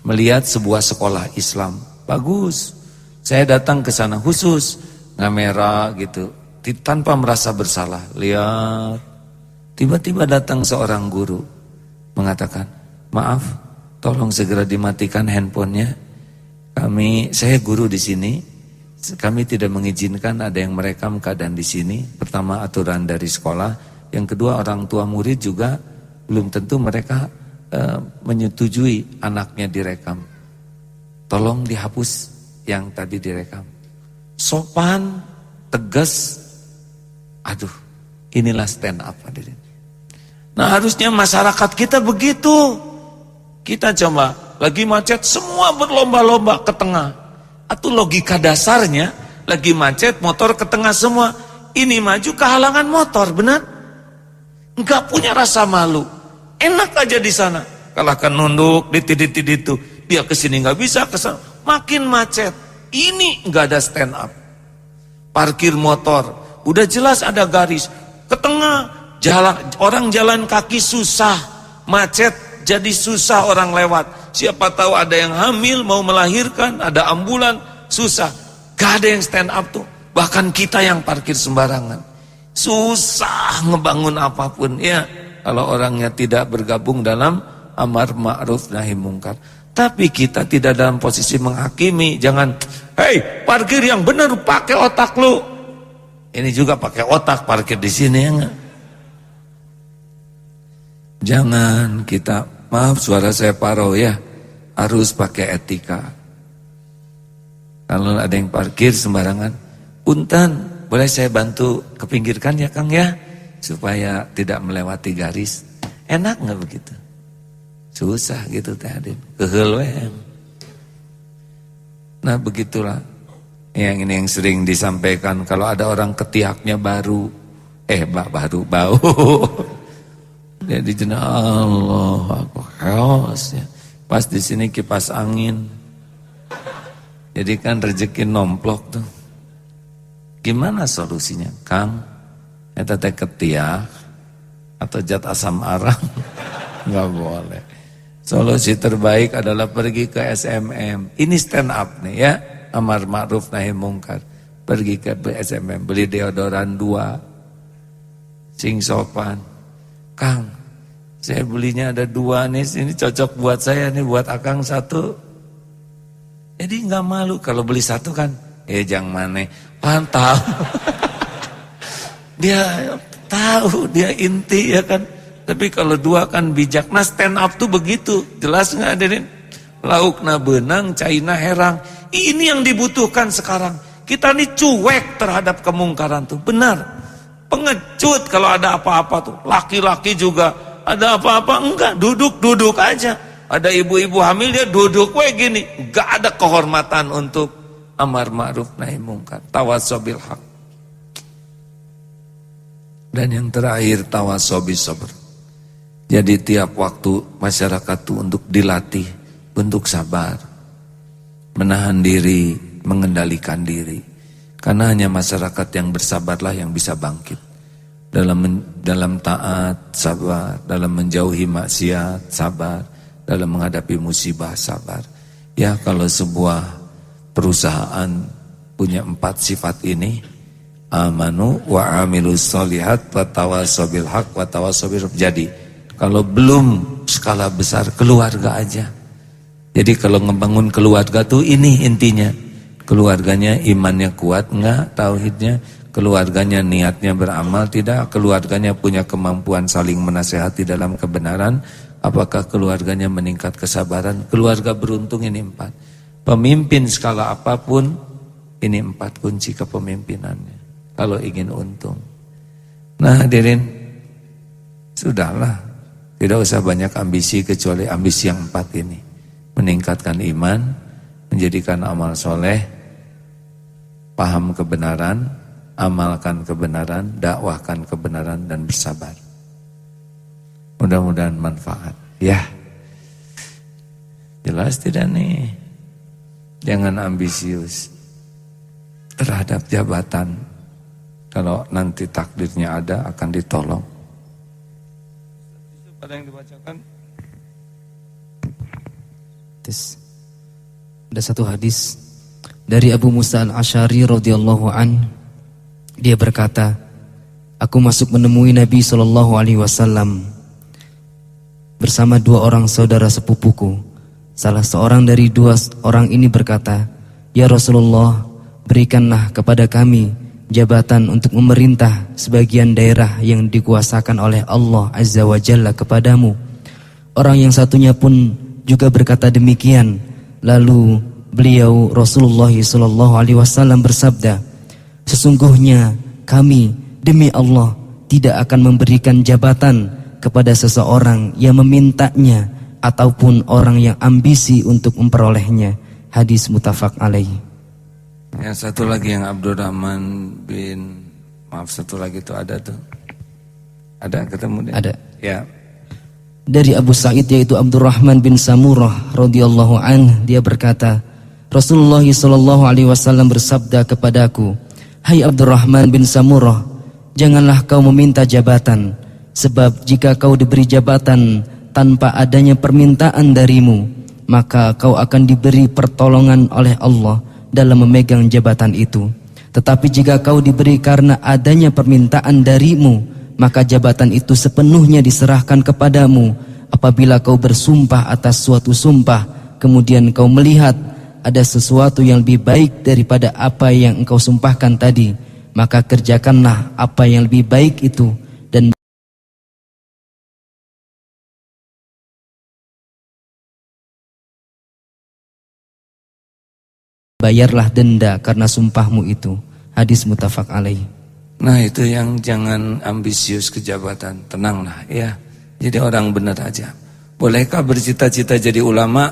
Melihat sebuah sekolah Islam, bagus. Saya datang ke sana khusus, ngamera gitu, tanpa merasa bersalah. Lihat, tiba-tiba datang seorang guru, mengatakan, maaf, tolong segera dimatikan handphonenya. Saya guru di sini, kami tidak mengizinkan ada yang merekam keadaan di sini. Pertama aturan dari sekolah. Yang kedua orang tua murid juga belum tentu mereka menyetujui anaknya direkam. Tolong dihapus yang tadi direkam. Sopan, tegas, aduh inilah stand up hadirin. Nah harusnya masyarakat kita begitu. Kita coba lagi macet semua berlomba-lomba ke tengah. Atau logika dasarnya, lagi macet, motor ke tengah semua. Ini maju kehalangan motor, benar? Enggak punya rasa malu. Enak aja di sana. Kalau akan nunduk, ditidit itu. Dia kesini nggak bisa, kesana. Makin macet. Ini nggak ada stand up. Parkir motor. Udah jelas ada garis. Ke tengah, orang jalan kaki susah. Macet, jadi susah orang lewat. Siapa tahu ada yang hamil, mau melahirkan, ada ambulan, susah. Gak ada yang stand up tuh. Bahkan kita yang parkir sembarangan. Susah ngebangun apapun. Ya, kalau orangnya tidak bergabung dalam amar ma'ruf nahi mungkar. Tapi kita tidak dalam posisi menghakimi. Jangan, hei parkir yang benar, pakai otak lu. Ini juga pakai otak parkir di sini ya enggak? Jangan kita, maaf suara saya paro ya, harus pakai etika. Kalau ada yang parkir sembarangan, punten, boleh saya bantu kepinggirkan ya Kang ya, supaya tidak melewati garis. Enak nggak begitu? Susah gitu teh Adin, kehel we. Nah begitulah. Yang ini yang sering disampaikan, kalau ada orang ketiaknya baru, bau. Jadi jenah Allah, aku chaos ya. Pas di sini kipas angin. Jadi kan rezeki nomplok tuh. Gimana solusinya? Kang, eta teh ketiak atau zat asam arang? Enggak boleh. Solusi terbaik adalah pergi ke SMM. Ini stand up nih ya, amar ma'ruf nahi mungkar. Pergi ke SMM, beli deodoran 2. Sing sopan. Kang, saya belinya ada 2 nih, ini cocok buat saya nih, buat Akang 1. Jadi nggak malu kalau beli 1 kan. Jangan mana, pantau. Dia tahu, dia inti ya kan. Tapi kalau 2 kan bijak. Nah stand up tuh begitu. Jelas nggak Aden? Laukna benang, caina herang. Ini yang dibutuhkan sekarang. Kita nih cuek terhadap kemungkaran tuh. Benar. Pengecut kalau ada apa-apa tuh. Laki-laki juga ada apa-apa. Enggak, duduk-duduk aja. Ada ibu-ibu hamil dia duduk gini. Enggak ada kehormatan untuk amar ma'ruf nahi mungkar. Tawasobil haq. Dan yang terakhir tawasobil sabr. Jadi tiap waktu masyarakat itu untuk dilatih, untuk sabar, menahan diri, mengendalikan diri. Karena hanya masyarakat yang bersabarlah yang bisa bangkit. Dalam taat, sabar. Dalam menjauhi maksiat, sabar. Dalam menghadapi musibah, sabar. Ya kalau sebuah perusahaan punya 4 sifat ini, amanu wa amilus solihat wa tawasobil haq wa tawasobil. Jadi kalau belum skala besar, keluarga aja. Jadi kalau ngebangun keluarga tuh ini intinya. Keluarganya imannya kuat enggak, tauhidnya. Keluarganya niatnya beramal tidak. Keluarganya punya kemampuan saling menasehati dalam kebenaran. Apakah keluarganya meningkat kesabaran? Keluarga beruntung ini 4. Pemimpin skala apapun, ini 4 kunci kepemimpinannya. Kalau ingin untung. Nah hadirin, sudahlah. Tidak usah banyak ambisi kecuali ambisi yang 4 ini. Meningkatkan iman, menjadikan amal soleh, paham kebenaran, amalkan kebenaran, dakwahkan kebenaran, dan bersabar. Mudah-mudahan manfaat. Ya, jelas tidak nih? Jangan ambisius terhadap jabatan. Kalau nanti takdirnya ada akan ditolong. Ada yang dibacakan? Ada satu hadis dari Abu Musa al-Asy'ari radhiyallahu an. Dia berkata, aku masuk menemui Nabi SAW bersama 2 orang saudara sepupuku. Salah seorang dari 2 orang ini berkata, ya Rasulullah, berikanlah kepada kami jabatan untuk memerintah sebagian daerah yang dikuasakan oleh Allah Azza wa Jalla kepadamu. Orang yang satunya pun juga berkata demikian. Lalu beliau Rasulullah SAW bersabda, sesungguhnya kami demi Allah tidak akan memberikan jabatan kepada seseorang yang memintanya ataupun orang yang ambisi untuk memperolehnya. Hadis muttafaq alaih. Yang satu lagi yang Abdurrahman bin, maaf satu lagi itu ada tuh. Ada ketemu dia? Ada. Ya. Dari Abu Sa'id yaitu Abdurrahman bin Samurah radhiyallahu anh, dia berkata, Rasulullah sallallahu alaihi wasallam bersabda kepadaku, "Hai Abdurrahman bin Samurah, janganlah kau meminta jabatan, sebab jika kau diberi jabatan tanpa adanya permintaan darimu, maka kau akan diberi pertolongan oleh Allah dalam memegang jabatan itu. Tetapi jika kau diberi karena adanya permintaan darimu, maka jabatan itu sepenuhnya diserahkan kepadamu. Apabila kau bersumpah atas suatu sumpah, kemudian kau melihat ada sesuatu yang lebih baik daripada apa yang engkau sumpahkan tadi, maka kerjakanlah apa yang lebih baik itu, dan bayarlah denda karena sumpahmu itu." Hadis muttafaq alaih. Nah itu yang jangan ambisius ke jabatan, tenanglah ya. Jadi orang benar aja. Bolehkah bercita-cita jadi ulama?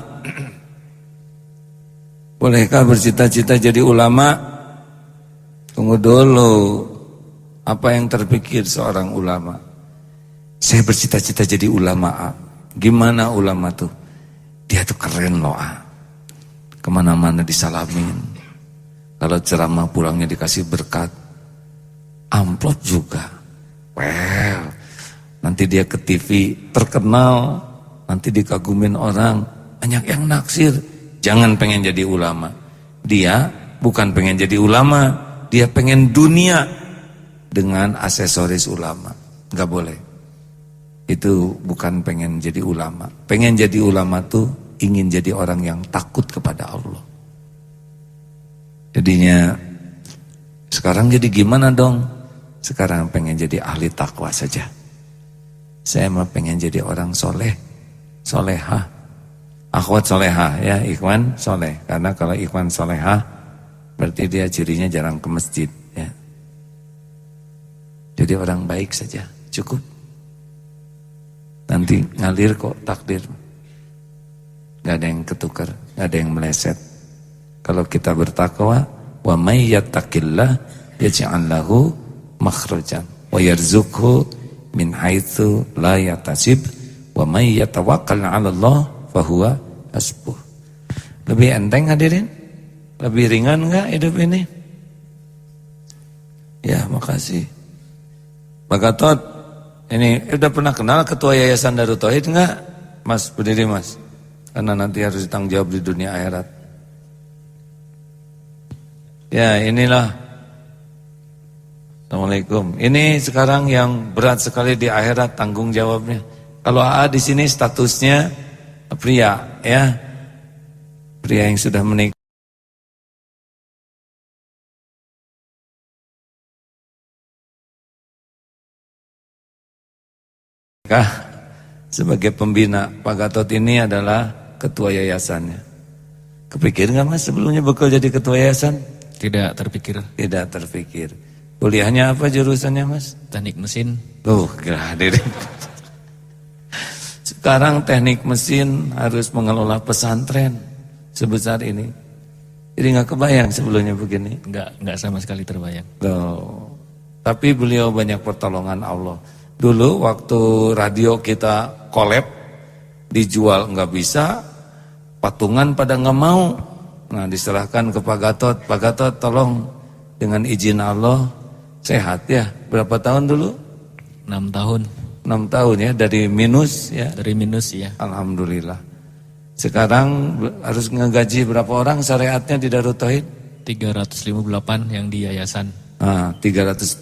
Bolehkah bercita-cita jadi ulama? Tunggu dulu. Apa yang terpikir seorang ulama? Saya bercita-cita jadi ulama. Gimana ulama tuh? Dia tuh keren loh. Kemana-mana disalamin. Kalau ceramah pulangnya dikasih berkat. Amplop juga. Well, nanti dia ke TV terkenal. Nanti dikagumin orang. Banyak yang naksir. Jangan pengen jadi ulama. Dia bukan pengen jadi ulama. Dia pengen dunia dengan aksesoris ulama. Gak boleh. Itu bukan pengen jadi ulama. Pengen jadi ulama tuh ingin jadi orang yang takut kepada Allah. Jadinya sekarang jadi gimana dong? Sekarang pengen jadi ahli takwa saja. Saya mah pengen jadi orang soleh, solehah, akhwat solehah ya, ikhwan soleh. Karena kalau ikhwan solehah berarti dia cirinya jarang ke masjid ya. Jadi orang baik saja cukup. Nanti ngalir kok takdir. Gak ada yang ketukar, gak ada yang meleset. Kalau kita bertakwa, wa may yattaqillah yaj'al lahu makhrajan wa yarzuqhu min haitsu la yahtasib wa may yatawakkal 'ala Allah fa huwa hasbuh. Lebih enteng hadirin? Lebih ringan enggak hidup ini? Ya, makasih. Pak Gatot, ini udah pernah kenal ketua Yayasan Darut Tauhid enggak? Mas, berdiri Mas. Karena nanti harus ditanggung jawab di dunia akhirat. Ya inilah. Assalamualaikum. Ini sekarang yang berat sekali di akhirat tanggung jawabnya. Kalau AA di sini statusnya pria ya. Pria yang sudah menikah. Sebagai pembina, Pak Gatot ini adalah ketua yayasannya. Kepikir nggak Mas sebelumnya bakal jadi ketua yayasan? Tidak terpikir. Tidak terpikir. Kuliahnya apa jurusannya Mas? Teknik mesin. Hadirin. Sekarang teknik mesin harus mengelola pesantren sebesar ini. Jadi nggak kebayang sebelumnya begini. Enggak sama sekali terbayang. Tapi beliau banyak pertolongan Allah. Dulu waktu radio kita collab, dijual nggak bisa, patungan pada nggak mau. Nah diserahkan ke Pak Gatot. Pak Gatot tolong dengan izin Allah sehat ya. Berapa tahun dulu? 6 tahun. 6 tahun ya, dari minus ya. Dari minus ya. Alhamdulillah. Sekarang harus ngegaji berapa orang syariatnya di Darut Tauhid? 358 yang di yayasan. 300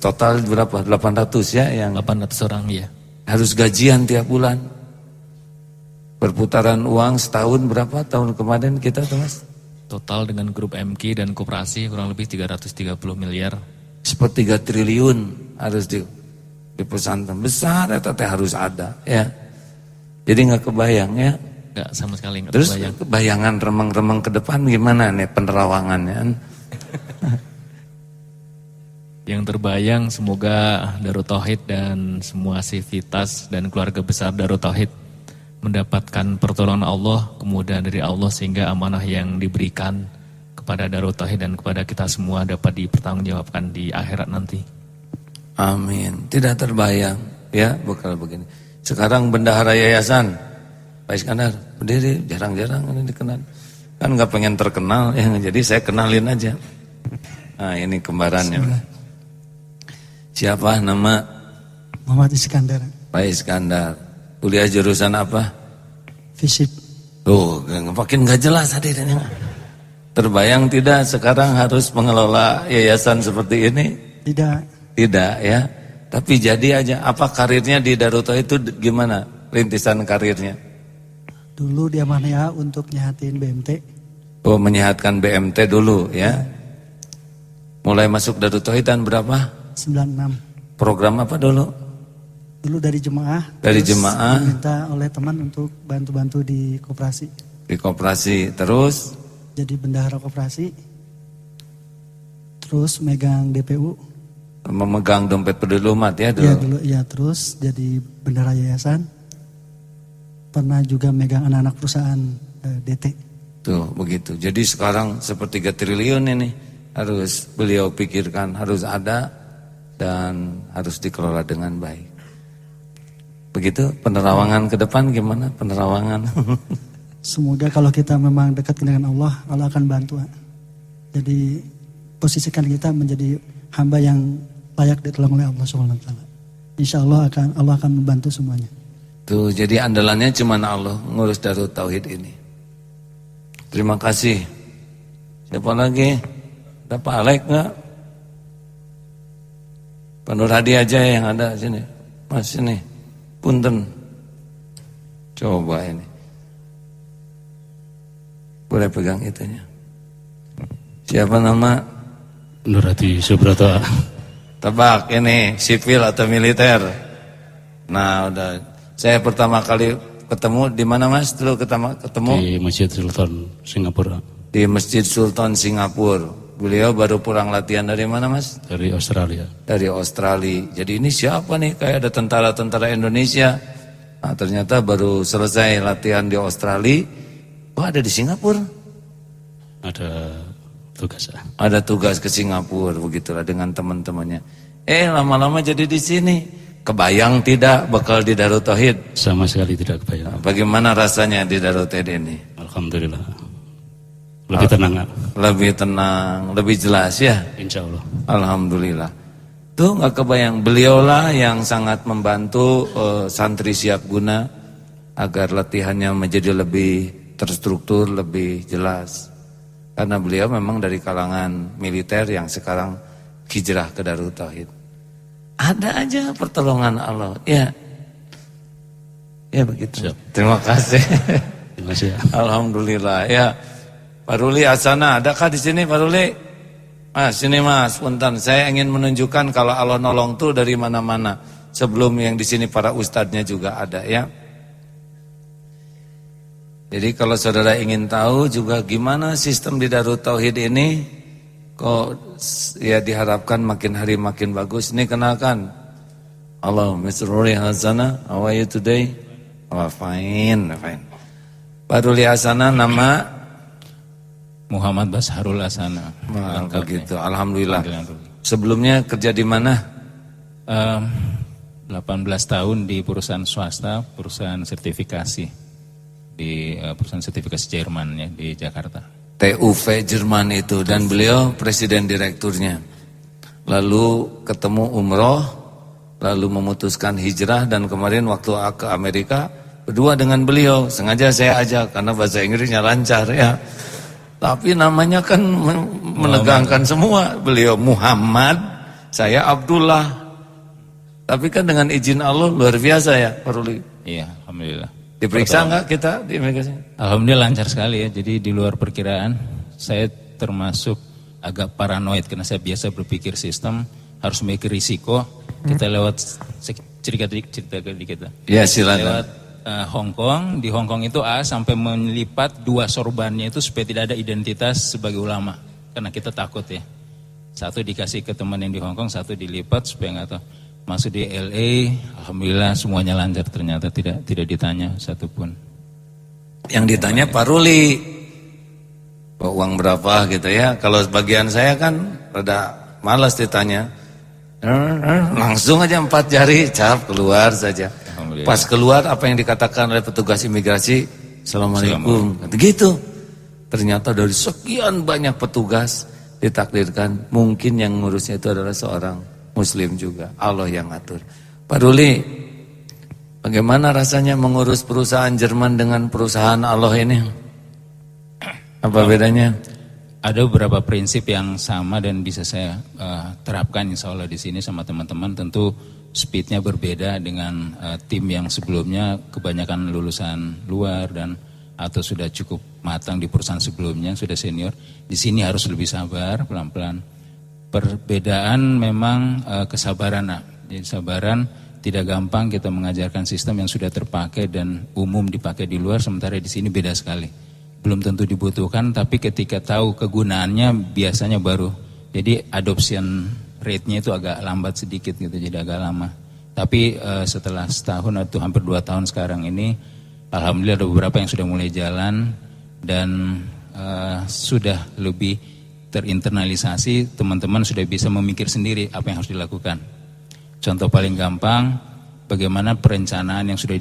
total berapa? 800 ya yang 800 orang ya. harus gajian tiap bulan. Perputaran uang setahun berapa tahun kemarin kita tuh Mas? Total dengan grup MK dan koperasi kurang lebih 330 miliar. Seperti 3 triliun harus di pesantren besar eta teh harus ada ya. Jadi nggak kebayang ya. Enggak sama sekali enggak Terus kebayang. bayangan remang-remang ke depan gimana nih penerawangannya? Yang terbayang semoga Darut Tauhid dan semua sivitas dan keluarga besar Darut Tauhid mendapatkan pertolongan Allah, kemudahan dari Allah sehingga amanah yang diberikan kepada Darut Tauhid dan kepada kita semua dapat dipertanggungjawabkan di akhirat nanti. Amin. Tidak terbayang ya bakal begini. Sekarang bendahara yayasan Pak Iskandar berdiri, jarang-jarang ini dikenal. Kan nggak pengen terkenal ya, jadi saya kenalin aja. Nah ini kembarannya. Siapa nama? Muhammad Iskandar. Pak Iskandar. Kuliah jurusan apa? Fisip. Tuh, makin nggak jelas hadirnya. Terbayang tidak sekarang harus mengelola yayasan seperti ini? Tidak. Tidak ya. Tapi jadi aja. Apa karirnya di Darut Tauhid itu gimana? Rintisan karirnya? Dulu dia mana untuk nyehatin BMT. Oh, menyehatkan BMT dulu ya. Mulai masuk Darut Tauhid tahun berapa? 96. Program apa dulu? Dulu dari jemaah. Dari terus jemaah. diminta oleh teman untuk bantu-bantu di koperasi. Di koperasi. Terus? Jadi bendahara koperasi. Terus megang DPU. Memegang dompet peduli umat ya dulu? Iya dulu, ya terus jadi bendahara yayasan. Pernah juga megang anak-anak perusahaan DT. Tuh begitu. Jadi sekarang sepertiga triliun ini harus beliau pikirkan, harus ada dan harus dikelola dengan baik. Begitu penerawangan ke depan gimana penerawangan? Semoga kalau kita memang dekat dengan Allah, Allah akan bantu. Jadi posisikan kita menjadi hamba yang layak ditolong oleh Allah Subhanahu wa taala. Insyaallah Allah akan membantu semuanya. Tuh, jadi andalannya cuma Allah ngurus Darut Tauhid ini. Terima kasih. Siapa lagi? Ada Pak Alek enggak? Pak Nur Hadi aja yang ada sini. Mas sini. Punten. Coba ini. Boleh pegang itunya. Siapa nama? Nur Hadi Subrata. Tebak ini sipil atau militer? Nah, udah. Saya pertama kali ketemu di mana Mas? Dulu ketemu Di Masjid Sultan Singapura. Di Masjid Sultan Singapura. Beliau baru pulang latihan dari mana Mas? Dari Australia. Dari Australia. Jadi ini siapa nih? Kayak ada tentara-tentara Indonesia. Nah, ternyata baru selesai latihan di Australia. Oh, ada di Singapura? Ada tugas. Ada tugas ke Singapura, begitulah dengan teman-temannya. Lama-lama jadi di sini. Kebayang tidak bakal di Darut Tauhid? Sama sekali tidak kebayang. Bagaimana rasanya di Darut Tauhid ini? Alhamdulillah. Lebih tenang. Lebih tenang, lebih jelas ya? Insya Allah. Alhamdulillah. Tuh gak kebayang, beliaulah yang sangat membantu santri siap guna agar latihannya menjadi lebih terstruktur, lebih jelas. Karena beliau memang dari kalangan militer yang sekarang hijrah ke Darut Tauhid. Ada aja pertolongan Allah. Ya. Ya begitu. Siap. Terima kasih. Terima kasih. Alhamdulillah. Ya. Pak Ruli Asana, adakah di sini Pak Ruli? Mas, sini Mas, punten. Saya ingin menunjukkan kalau Allah nolong tuh dari mana-mana. Sebelum yang di sini para ustadznya juga ada ya. Jadi kalau saudara ingin tahu juga gimana sistem di Darut Tauhid ini, kok ya diharapkan makin hari makin bagus. Ini kenalkan. Halo Mr. Ruli Hasana, how are you today? Oh, fine. Pak Ruli Hasana, nama Muhammad Basharul Asana. Begitu, alhamdulillah. Sebelumnya kerja di mana? 18 tahun di perusahaan swasta, perusahaan sertifikasi. Di perusahaan sertifikasi Jerman ya di Jakarta. TUV Jerman itu dan beliau presiden direkturnya. Lalu ketemu umroh, lalu memutuskan hijrah dan kemarin waktu ke Amerika berdua dengan beliau. Sengaja saya ajak karena bahasa Inggrisnya lancar ya. Tapi namanya kan menegangkan semua. Beliau Muhammad, saya Abdullah. Tapi kan dengan izin Allah luar biasa ya Pak Ruli. Iya, alhamdulillah. Diperiksa enggak kita di imigrasi? Alhamdulillah lancar sekali ya. Jadi di luar perkiraan saya termasuk agak paranoid karena saya biasa berpikir sistem harus memiliki risiko. Kita lewat cerita dikit. Ya silakan. Lewat Hong Kong, di Hong Kong itu A sampai melipat 2 sorbannya itu supaya tidak ada identitas sebagai ulama. Karena kita takut ya. Satu dikasih ke teman yang di Hong Kong, satu dilipat supaya nggak tahu. Masuk di LA, alhamdulillah semuanya lancar ternyata tidak ditanya satupun. Yang ditanya Pak Ruli. Bawa uang berapa gitu ya. Kalau sebagian saya kan rada malas ditanya. Langsung aja 4 jari cap keluar saja. Pas keluar apa yang dikatakan oleh petugas imigrasi, Assalamualaikum. Gitu. Ternyata dari sekian banyak petugas ditakdirkan mungkin yang ngurusnya itu adalah seorang muslim juga. Allah yang ngatur. Pak Ruli, bagaimana rasanya mengurus perusahaan Jerman dengan perusahaan Allah ini? Apa bedanya? Ada beberapa prinsip yang sama dan bisa saya terapkan insya Allah di sini sama teman-teman. Tentu speednya berbeda dengan tim yang sebelumnya, kebanyakan lulusan luar dan atau sudah cukup matang di perusahaan sebelumnya, sudah senior. Di sini harus lebih sabar, pelan-pelan. Perbedaan memang kesabaran. Jadi sabaran, tidak gampang kita mengajarkan sistem yang sudah terpakai dan umum dipakai di luar, sementara di sini beda sekali. Belum tentu dibutuhkan, tapi ketika tahu kegunaannya biasanya baru. Jadi adoption rate-nya itu agak lambat sedikit gitu, jadi agak lama. Tapi setelah setahun atau hampir 2 tahun sekarang ini, alhamdulillah ada beberapa yang sudah mulai jalan dan sudah lebih terinternalisasi, teman-teman sudah bisa memikir sendiri apa yang harus dilakukan. Contoh paling gampang, bagaimana perencanaan yang sudah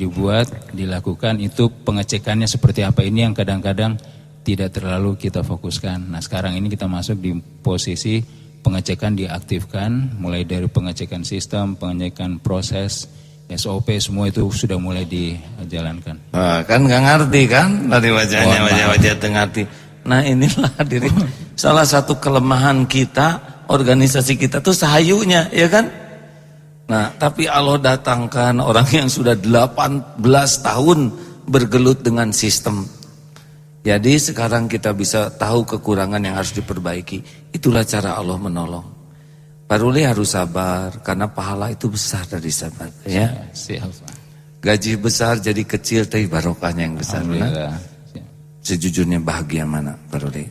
dilakukan itu pengecekannya seperti apa, ini yang kadang-kadang tidak terlalu kita fokuskan. Nah sekarang ini kita masuk di posisi pengecekan diaktifkan, mulai dari pengecekan sistem, pengecekan proses, SOP semua itu sudah mulai dijalankan. Nah, kan nggak ngerti kan dari wajahnya, wajah-wajah ngerti. Nah inilah diri salah satu kelemahan kita, organisasi kita tuh sahayunya, ya kan? Nah, tapi Allah datangkan orang yang sudah 18 tahun bergelut dengan sistem. Jadi sekarang kita bisa tahu kekurangan yang harus diperbaiki. Itulah cara Allah menolong. Pak Ruli harus sabar karena pahala itu besar dari sabar. Ya. Gaji besar jadi kecil tapi barokahnya yang besar. Sejujurnya bahagia mana Pak Ruli?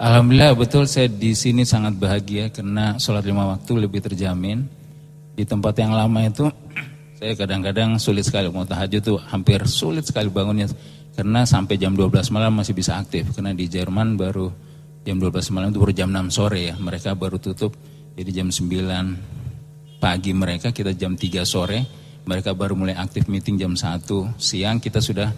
Alhamdulillah betul, saya di sini sangat bahagia karena sholat 5 waktu lebih terjamin. Di tempat yang lama itu saya kadang-kadang sulit sekali mau tahajud tuh, hampir sulit sekali bangunnya karena sampai jam 12 malam masih bisa aktif, karena di Jerman baru jam 12 malam itu baru jam 6 sore ya, mereka baru tutup. Jadi jam 9 pagi mereka, kita jam 3 sore, mereka baru mulai aktif meeting jam 1 siang, kita sudah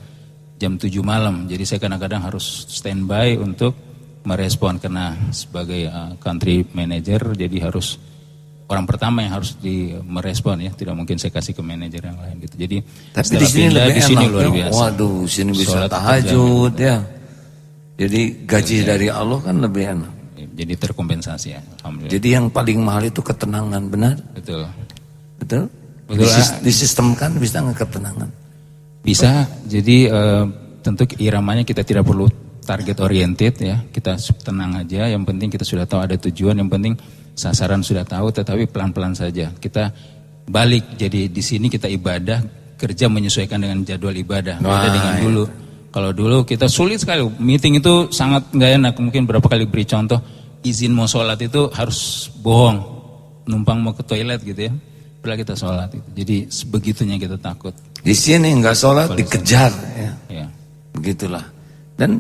jam 7 malam. Jadi saya kadang-kadang harus standby untuk merespon karena sebagai country manager, jadi harus orang pertama yang harus merespon ya, tidak mungkin saya kasih ke manajer yang lain gitu. Jadi tapi di sini lebih di sini enak, luar biasa. Waduh, sini bisa tahajud ya. Jadi gaji dari Allah kan lebih enak. Jadi terkompensasi ya, alhamdulillah. Jadi yang paling mahal itu ketenangan, benar? Betul. Betul? Betul. Disistemkan bisa nggak ketenangan? Bisa. Jadi tentu iramanya kita tidak perlu target oriented ya. Kita tenang aja. Yang penting kita sudah tahu ada tujuan. Yang penting sasaran sudah tahu, tetapi pelan-pelan saja. Kita balik, jadi di sini kita ibadah, kerja menyesuaikan dengan jadwal ibadah. Beda dengan dulu. Kalau dulu kita sulit sekali, meeting itu sangat nggak enak. Mungkin berapa kali beri contoh, izin mau sholat itu harus bohong, numpang mau ke toilet gitu ya. Bila kita sholat itu, jadi sebegitunya kita takut. Di sini nggak sholat dikejar ya. Ya. Begitulah. Dan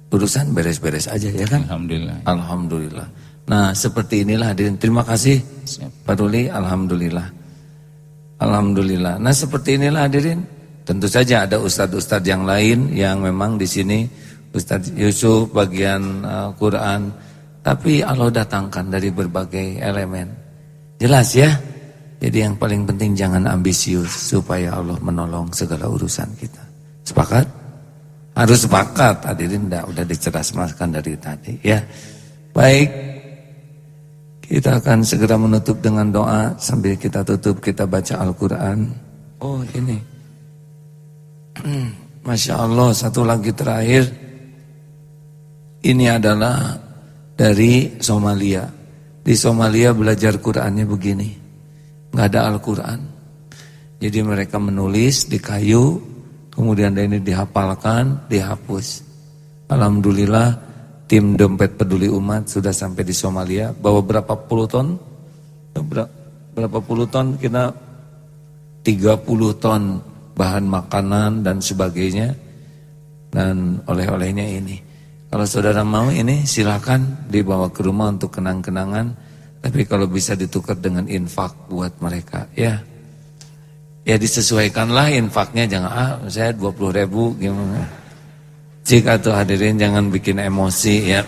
urusan beres-beres aja ya kan? Alhamdulillah. Alhamdulillah. Nah seperti inilah hadirin, terima kasih Pak Ruli, alhamdulillah. Alhamdulillah. Nah seperti inilah hadirin, tentu saja ada ustadz-ustadz yang lain yang memang di sini Ustadz Yusuf bagian Quran, tapi Allah datangkan dari berbagai elemen. Jelas ya. Jadi yang paling penting jangan ambisius supaya Allah menolong segala urusan kita. Sepakat? Harus sepakat hadirin, udah diceraskan dari tadi ya. Baik. Kita akan segera menutup dengan doa. Sambil kita tutup, kita baca Al-Quran. Oh ini Masya Allah, satu lagi terakhir. Ini adalah dari Somalia. Di Somalia belajar Qurannya begini, nggak ada Al-Quran. Jadi mereka menulis di kayu, kemudian ini dihafalkan, dihapus. Alhamdulillah tim Dompet Peduli Umat sudah sampai di Somalia, bawa berapa puluh ton? Berapa puluh ton? Kita 30 ton bahan makanan dan sebagainya, dan oleh-olehnya ini. Kalau saudara mau ini silakan dibawa ke rumah untuk kenang-kenangan. Tapi kalau bisa ditukar dengan infak buat mereka, ya disesuaikanlah infaknya. Jangan saya 20.000 gimana. Jika tuh hadirin jangan bikin emosi ya.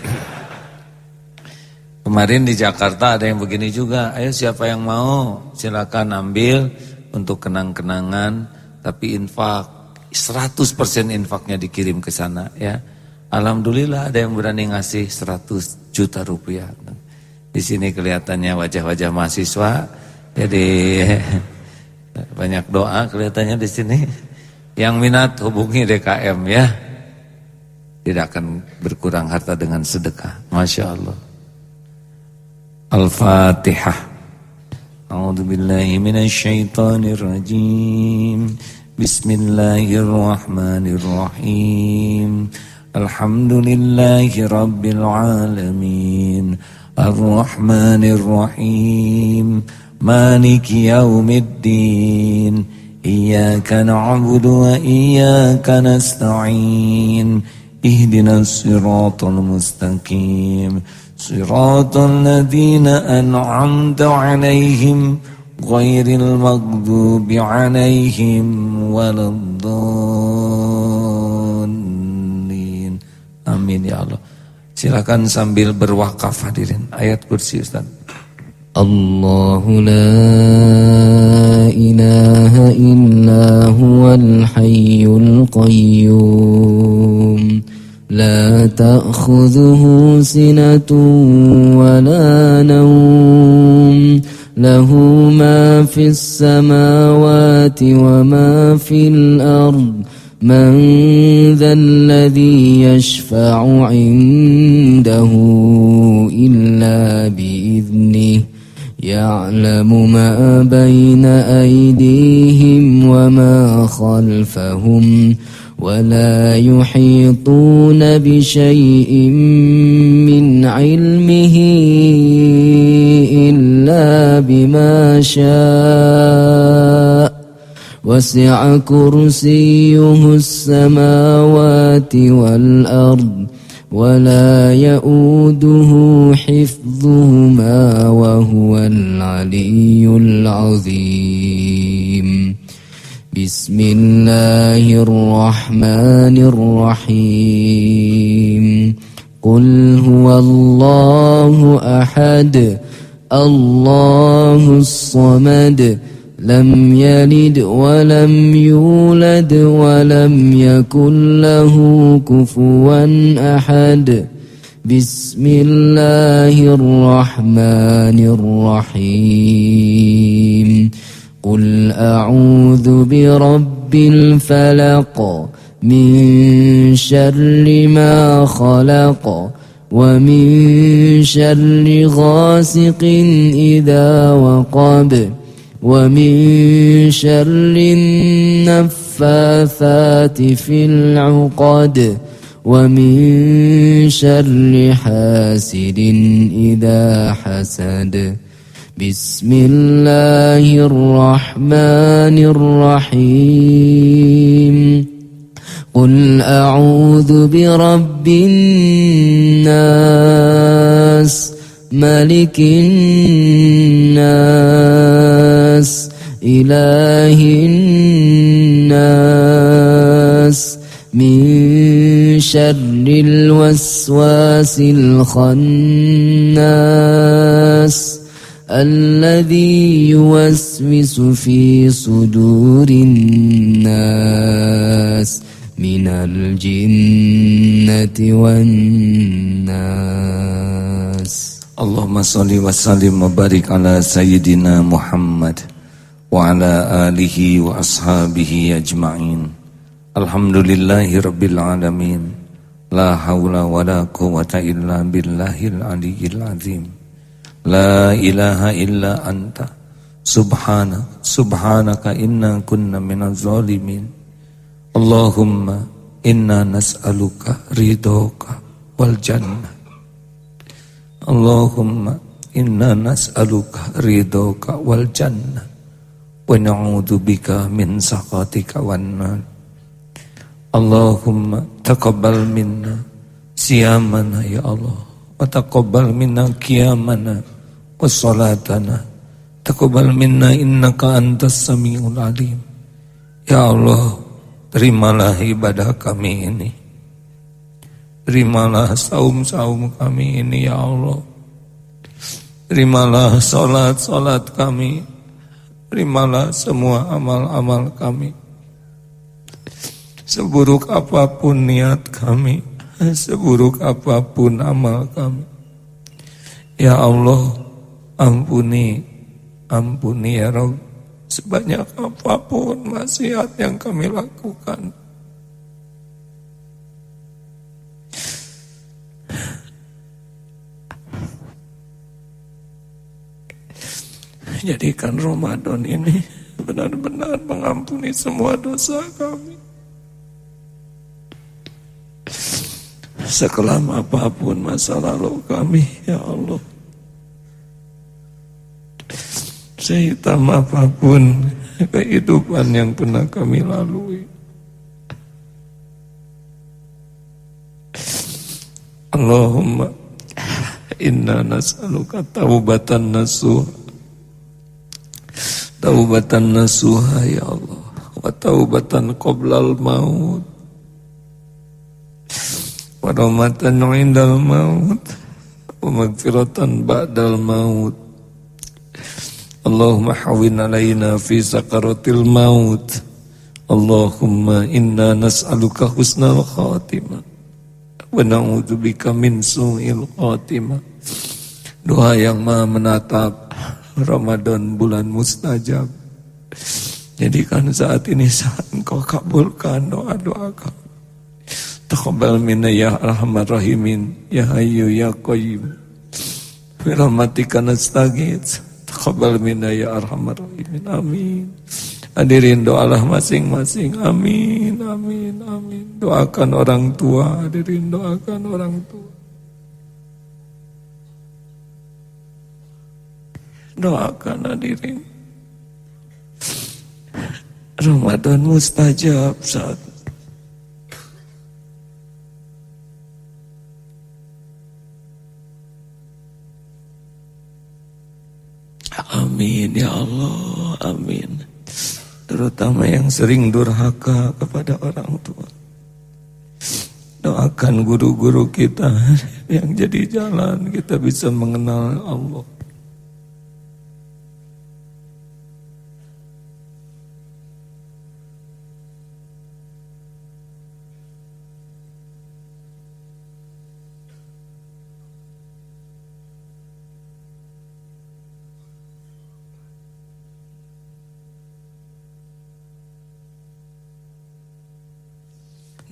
Kemarin di Jakarta ada yang begini juga. Ayo siapa yang mau silakan ambil untuk kenang-kenangan. Tapi infak 100% infaknya dikirim ke sana ya. Alhamdulillah ada yang berani ngasih 100 juta rupiah. Di sini kelihatannya wajah-wajah mahasiswa, jadi banyak doa kelihatannya di sini. Yang minat hubungi DKM ya. Tidak akan berkurang harta dengan sedekah. Masya Allah. Al-Fatihah. A'udzubillahi minasyaitonirrajim. Bismillahirrahmanirrahim. Alhamdulillahi rabbil alamin. Ar-Rahmanir-Rahim. Maliki yaumiddin. Iyyaka na'budu wa iyyaka nasta'in. Ihdinas siratal mustaqim. Siratal ladzina an'amta 'alaihim ghairil maghdubi 'alaihim waladdallin. Amin ya Allah. Silakan sambil berwakaf hadirin. Ayat kursi Ustaz. Allahu la ilaha illa huwal hayyul qayyum. La ta'khudhuhu sinatun wa la nawm. Lahu ma fis samawati wa ma fil ard. من ذا الذي يشفع عنده إلا بإذنه يعلم ما بين أيديهم وما خلفهم ولا يحيطون بشيء من علمه إلا بما شاء وسع كرسيه السماوات والأرض ولا يؤوده حفظهما وهو العلي العظيم بسم الله الرحمن الرحيم قل هو الله أحد الله الصمد لم يلد ولم يولد ولم يكن له كفوا أحد بسم الله الرحمن الرحيم قل أعوذ برب الفلق من شر ما خلق ومن شر غاسق إذا وقب ومن شر النفاثات في العقد ومن شر حاسد إذا حسد بسم الله الرحمن الرحيم قل أعوذ برب الناس ملك الناس إله الناس من شر الوسواس الخناس الذي يوسوس في صدور الناس من الجنة والناس Allahumma salli wa sallim wa barik ala sayyidina Muhammad wa ala alihi wa ashabihi ajma'in. Alhamdulillahi rabbil alamin. La hawla wa la quwwata illa billahil aliyyil azim. La ilaha illa anta subhanaka inna kunna minaz zalimin. Allahumma inna nas'aluka ridhoka wal jannah. Allahumma inna nas'aluka ridhoka wal jannah wa na'udzubika min sakhatika wan nar. Allahumma taqabbal minna siyamana ya Allah, wa taqabbal minna qiyamana wa salatana, taqabbal minna innaka antas samiul alim. Ya Allah, terimalah ibadah kami ini, terimalah saum-saum kami ini ya Allah, terimalah salat-salat kami, terimalah semua amal-amal kami. Seburuk apapun niat kami, seburuk apapun amal kami, ya Allah, ampuni ya Rabb, sebanyak apapun maksiat yang kami lakukan. Jadikan Ramadan ini benar-benar mengampuni semua dosa kami. Sekelam apapun masa lalu kami, ya Allah. Sehitam apapun kehidupan yang pernah kami lalui. Allahumma inna nas'aluka taubatan nasuha, taubatan nasuha ya Allah, wa taubatan qoblal maut, wa rahmatan indal maut, wa magfiratan ba'dal maut. Allahumma hawwin alaina fi sakaratil maut. Allahumma inna nas'aluka husnal khatimah wa na'udzubika min su'il khatimah. Doa yang maha menatap Ramadan bulan mustajab. Jadikan saat ini saat Engkau kabulkan doa-doa kami. Taqabbal minna ya arhamar rahimin, ya hayyu ya qayyum, bi rahmatika nastaghits. Taqabbal minna ya arhamar rahimin. Amin. Hadirin doalah masing-masing. Amin, amin, amin. Doakan orang tua, hadirin doakan orang tua. Doakan hadirin. Ramadan mustajab saat amin ya Allah, amin. Terutama yang sering durhaka kepada orang tua. Doakan guru-guru kita yang jadi jalan kita bisa mengenal Allah.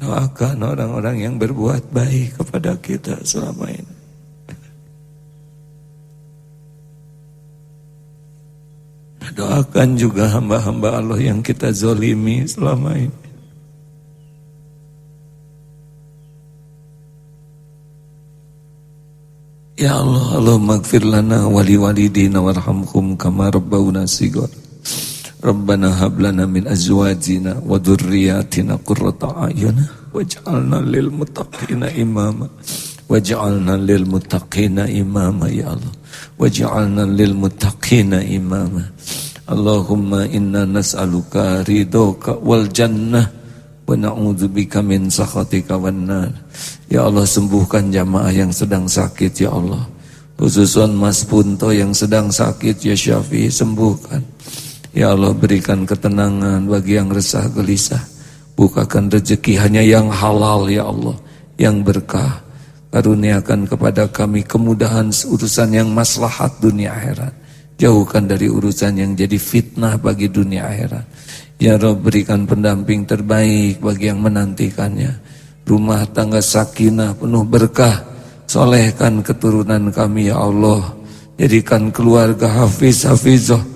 Doakan orang-orang yang berbuat baik kepada kita selama ini. Doakan juga hamba-hamba Allah yang kita zolimi selama ini. Ya Allah, Allahumma gfir lana wali walidina warhamhum kama rabbawna sighar. Rabbana hab lana min azwajina wa dhurriyyatina qurrata a'yun waj'alna lil muttaqina imama, waj'alna lil muttaqina imama ya Allah, waj'alna lil muttaqina imama. Allahumma inna nas'aluka ridhoka wal jannah wa na'udzubika min sakhatika wan nar. Ya Allah, sembuhkan jamaah yang sedang sakit ya Allah, khususan Mas Punto yang sedang sakit ya Syafi'i, sembuhkan. Ya Allah, berikan ketenangan bagi yang resah gelisah. Bukakan rezeki hanya yang halal ya Allah, yang berkah. Karuniakan kepada kami kemudahan urusan yang maslahat dunia akhirat. Jauhkan dari urusan yang jadi fitnah bagi dunia akhirat. Ya Rabb, berikan pendamping terbaik bagi yang menantikannya. Rumah tangga sakinah penuh berkah. Solehkan keturunan kami ya Allah. Jadikan keluarga hafiz-hafizah.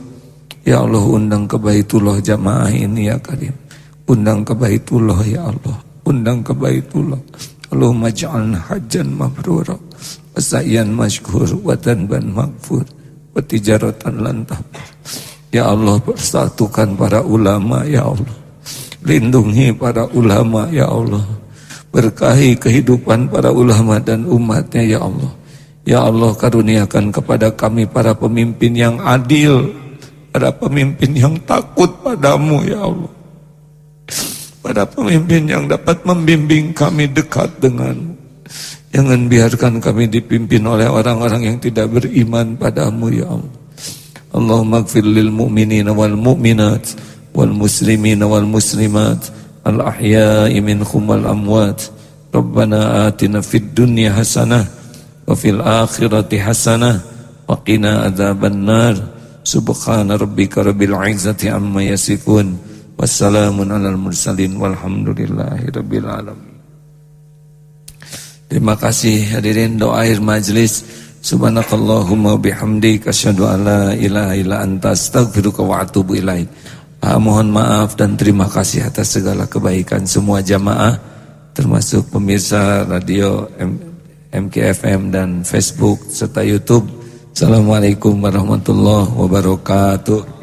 Ya Allah, undang ke Baitullah jamaah ini ya Karim. Undang ke Baitullah ya Allah. Undang ke Baitullah. Allahumma ja'alna hajjan mabrura wa sa'yan mashkur wa tanban maghfur wa tijaratan lantah. Ya Allah, persatukan para ulama ya Allah. Lindungi para ulama ya Allah. Berkahi kehidupan para ulama dan umatnya ya Allah. Ya Allah, karuniakan kepada kami para pemimpin yang adil, para pemimpin yang takut padamu ya Allah, para pemimpin yang dapat membimbing kami dekat denganmu. Jangan biarkan kami dipimpin oleh orang-orang yang tidak beriman padamu ya Allah. Allahumma ighfir lil mu'minina wal mu'minat wal muslimina wal muslimat al ahya'i minhum wal amwat. Rabbana atina fid dunya hasanah wa fil akhirati hasanah wa qina adzabannar. Subhana rabbika rabbil izzati amma yasifun. Wassalamun alal mursalin walhamdulillahi rabbil alamin. Terima kasih hadirin, doa akhir majlis. Subhanakallahumma bihamdika asyhadu an la ilaha illa anta astaghfiruka wa atubu ilaik. Mohon maaf dan terima kasih atas segala kebaikan semua jamaah, termasuk pemirsa radio MKFM dan Facebook serta YouTube. Assalamualaikum warahmatullahi wabarakatuh.